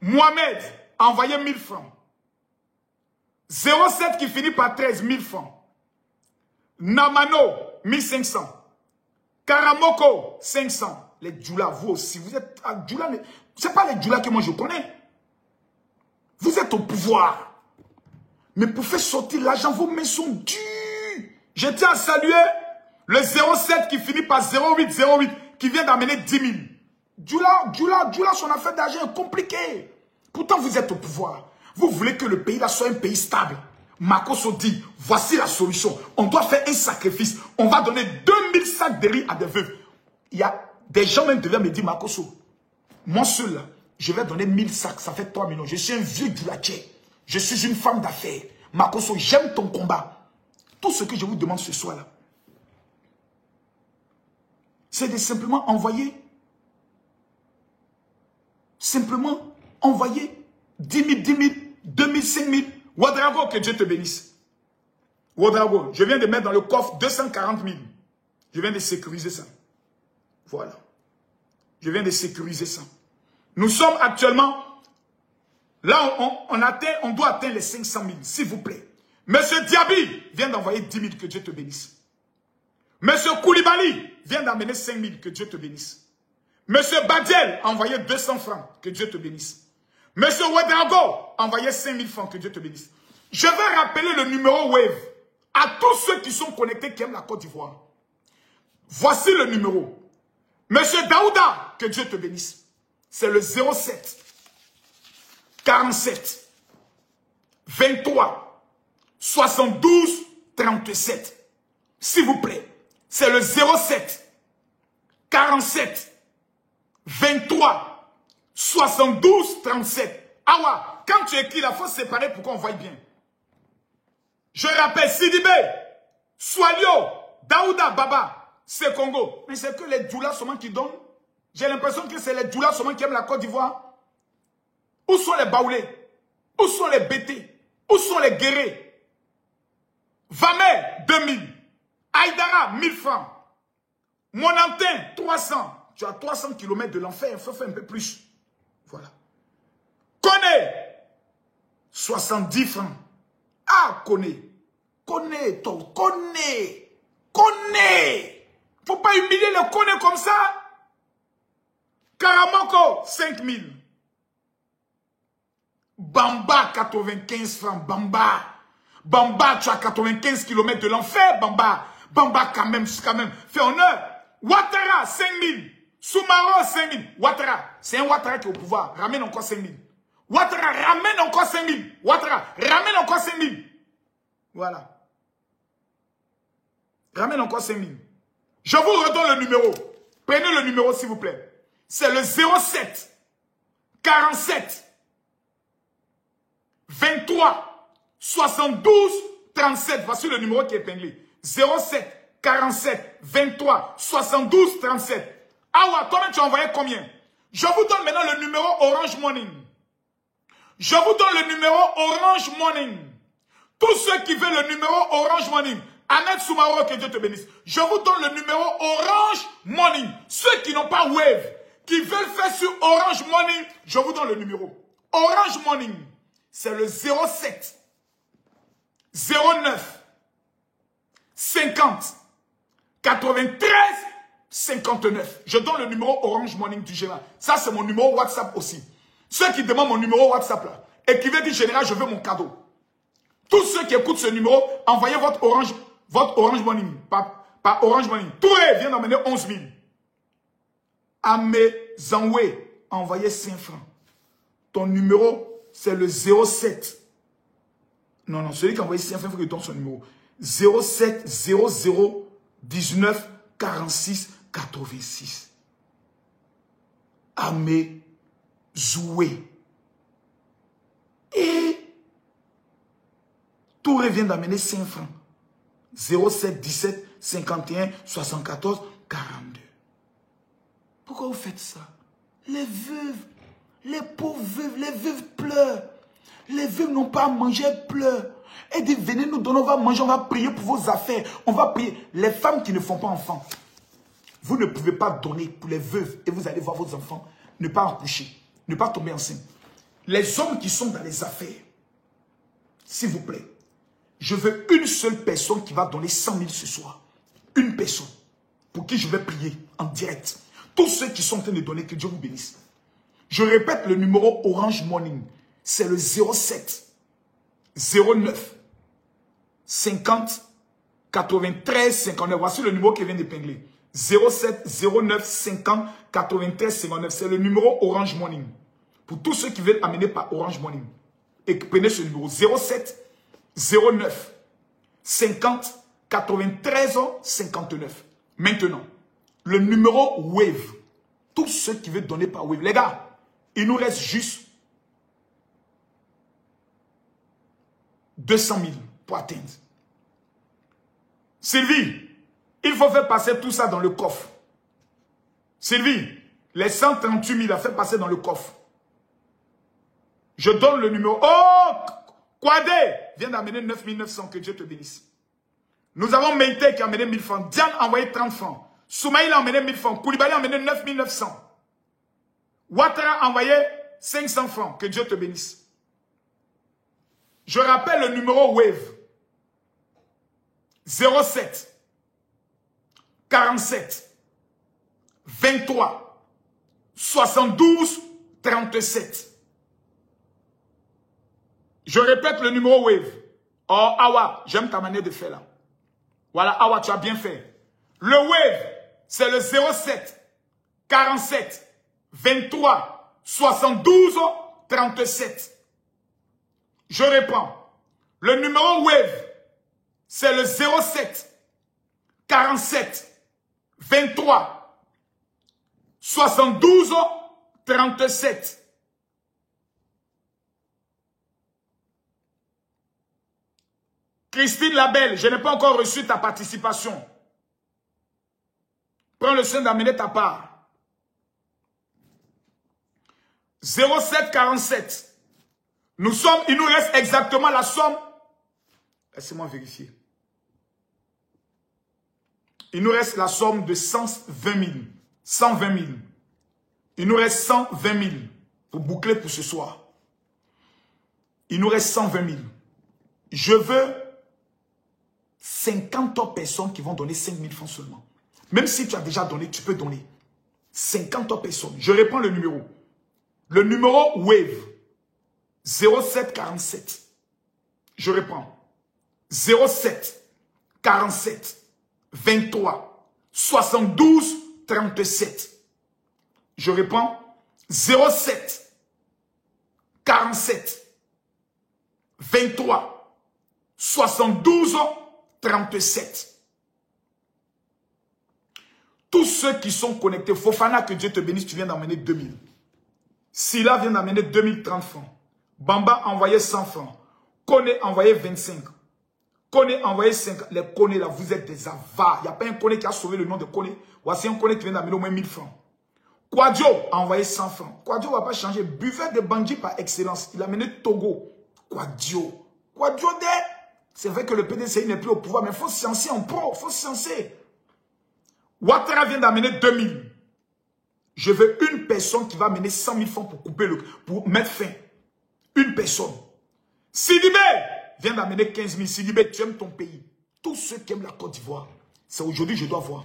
Mohamed a envoyé 1000 francs. 07 qui finit par 13 000 francs. Namano 1500. Karamoko 500. Les Djoula, vous aussi, vous êtes à Djoula. Ce n'est pas les Djoula que moi je connais. Vous êtes au pouvoir. Mais pour faire sortir l'argent, vos mains sont dures. Je tiens à saluer le 07 qui finit par 0808 qui vient d'amener 10 000. Djoula, son affaire d'argent est compliquée. Pourtant, vous êtes au pouvoir. Vous voulez que le pays là soit un pays stable. Makosso dit, voici la solution. On doit faire un sacrifice. On va donner 2000 sacs de riz à des veuves. Il y a des gens même devaient me dire, Makosso, moi seul là, je vais donner 1000 sacs, ça fait 3 millions. Je suis un vieux djoulatier. Je suis une femme d'affaires. Makosso, j'aime ton combat. Tout ce que je vous demande ce soir là, c'est de simplement envoyer 10 000, 10 000, 2 000, 5 000. Ouadrago, que Dieu te bénisse. Ouadrago, je viens de mettre dans le coffre 240 000. Je viens de sécuriser ça. Voilà. Je viens de sécuriser ça. Nous sommes actuellement, là on doit atteindre les 500 000, s'il vous plaît. Monsieur Diaby vient d'envoyer 10 000, que Dieu te bénisse. Monsieur Koulibaly vient d'amener 5 000, que Dieu te bénisse. Monsieur Badiel a envoyé 200 francs, que Dieu te bénisse. Monsieur Ouedrago a envoyé 5 000 francs, que Dieu te bénisse. Je vais rappeler le numéro Wave à tous ceux qui sont connectés, qui aiment la Côte d'Ivoire. Voici le numéro. Monsieur Daouda, que Dieu te bénisse. C'est le 07 47 23 72 37. S'il vous plaît, c'est le 07 47 23 72 37. Awa, quand tu écris, il faut séparer pour qu'on voie bien. Je rappelle Sidibé, Swalio, Daouda, Baba, c'est Congo. Mais c'est que les Djoula seulement qui donnent. J'ai l'impression que c'est les Djoula seulement qui aiment la Côte d'Ivoire. Où sont les Baoulés? Où sont les Bétés? Où sont les Guérés? Vamé, 2000. Aïdara, 1000 francs. Monantin, 300. Tu as 300 km de l'enfer, il faut faire un peu plus. Voilà. Koné, 70 francs. Ah, Koné. Koné, toi, Koné. Koné. Faut pas humilier le Koné comme ça. Karamoko, 5000. Bamba, 95 francs. Bamba. Bamba, tu as 95 km de l'enfer, Bamba. Bamba, quand même, fais honneur. Ouattara, 5000. Soumaro, 5000. Ouattara, c'est un Ouattara qui est au pouvoir. Ramène encore 5000. Ouattara, ramène encore 5000. Ouattara, ramène encore 5000. Voilà. Ramène encore 5000. Je vous redonne le numéro. Prenez le numéro, s'il vous plaît. C'est le 07 47 23 72 37. Voici le numéro qui est épinglé. 07 47 23 72 37. Ah toi-même tu as envoyé combien? Je vous donne maintenant le numéro Orange Money. Je vous donne le numéro Orange Money. Tous ceux qui veulent le numéro Orange Money, Ahmed Soumaro, que Dieu te bénisse. Je vous donne le numéro Orange Money. Ceux qui n'ont pas Wave, qui veulent faire sur Orange Money, je vous donne le numéro. Orange Money, c'est le 07 09 50 93 59. Je donne le numéro Orange Money du général. Ça, c'est mon numéro WhatsApp aussi. Ceux qui demandent mon numéro WhatsApp là, et qui veulent dire général, je veux mon cadeau. Tous ceux qui écoutent ce numéro, envoyez votre Orange Money par par Orange Money. Touré vient d'amener 11 000. Amé Zanwe a envoyé 5 francs. Ton numéro, c'est le 07. Non, celui qui a envoyé 5 francs, il faut qu'il donne son numéro. 07 00 19 46 86. Amé Zoué. Et Touré vient d'amener 5 francs. 07 17 51 74 42. Pourquoi vous faites ça? Les veuves, les pauvres veuves, les veuves pleurent. Les veuves n'ont pas à manger, elles pleurent. Et disent, venez nous donner, on va manger, on va prier pour vos affaires. On va prier. Les femmes qui ne font pas enfants, vous ne pouvez pas donner pour les veuves et vous allez voir vos enfants ne pas accoucher, ne pas tomber enceinte. Les hommes qui sont dans les affaires, s'il vous plaît, je veux une seule personne qui va donner 100 000 ce soir. Une personne pour qui je vais prier en direct. Tous ceux qui sont en train de donner, que Dieu vous bénisse. Je répète le numéro Orange Money. C'est le 07 09 50 93 59. Voici le numéro qui vient d'épingler. 07 09 50 93 59. C'est le numéro Orange Money. Pour tous ceux qui veulent amener par Orange Money. Et prenez ce numéro. 07 09 50 93 59. Maintenant, le numéro Wave. Tous ceux qui veulent donner par Wave. Les gars, il nous reste juste 200 000 pour atteindre. Sylvie, il faut faire passer tout ça dans le coffre. Sylvie, les 138 000 à faire passer dans le coffre. Je donne le numéro. Oh, Kouadé vient d'amener 9 900, que Dieu te bénisse. Nous avons Meïté qui a amené 1000 francs. Diane a envoyé 30 francs. Soumaïl a amené 1000 francs. Koulibaly a amené 9 900. Ouattara a envoyé 500 francs. Que Dieu te bénisse. Je rappelle le numéro Wave. 07 47 23 72 37. Je répète le numéro Wave. Oh, Awa, j'aime ta manière de faire là. Voilà, Awa, tu as bien fait. Le Wave, c'est le 07 47 23 72 37. Je réponds. Le numéro Wave, c'est le 07 47 23 72 37. Christine Labelle, je n'ai pas encore reçu ta participation. Prends le soin d'amener ta part. 07 47. Nous sommes, il nous reste exactement la somme. Laissez-moi vérifier. Il nous reste la somme de 120 000. 120 000. Il nous reste 120 000 pour boucler pour ce soir. Il nous reste 120 000. Je veux 50 personnes qui vont donner 5 000 francs seulement. Même si tu as déjà donné, tu peux donner. 50 personnes. Je reprends le numéro. Le numéro Wave. 07 47. Je reprends. 07 47 23 72 37. Je reprends. 07 47 23 72 37. Tous ceux qui sont connectés, Fofana, que Dieu te bénisse, tu viens d'emmener 2000. Silla vient d'amener 2030 francs. Bamba a envoyé 100 francs. Kone a envoyé 25. Kone a envoyé 5. Les Kone là, vous êtes des avares. Il n'y a pas un Kone qui a sauvé le nom de Kone. Voici un Kone qui vient d'amener au moins 1000 francs. Kwadjo a envoyé 100 francs. Kwadjo ne va pas changer. Buffet de bandit par excellence. Il a amené Togo. Kwadjo. Kwadjo c'est vrai que le PDCI n'est plus au pouvoir, mais il faut se censer en pro. Il faut se censer. Ouattara vient d'amener 2000. Je veux une personne qui va amener 100 000 francs pour couper pour mettre fin. Une personne. Sidibé vient d'amener 15 000. Sidibé, tu aimes ton pays. Tous ceux qui aiment la Côte d'Ivoire, c'est aujourd'hui que je dois voir.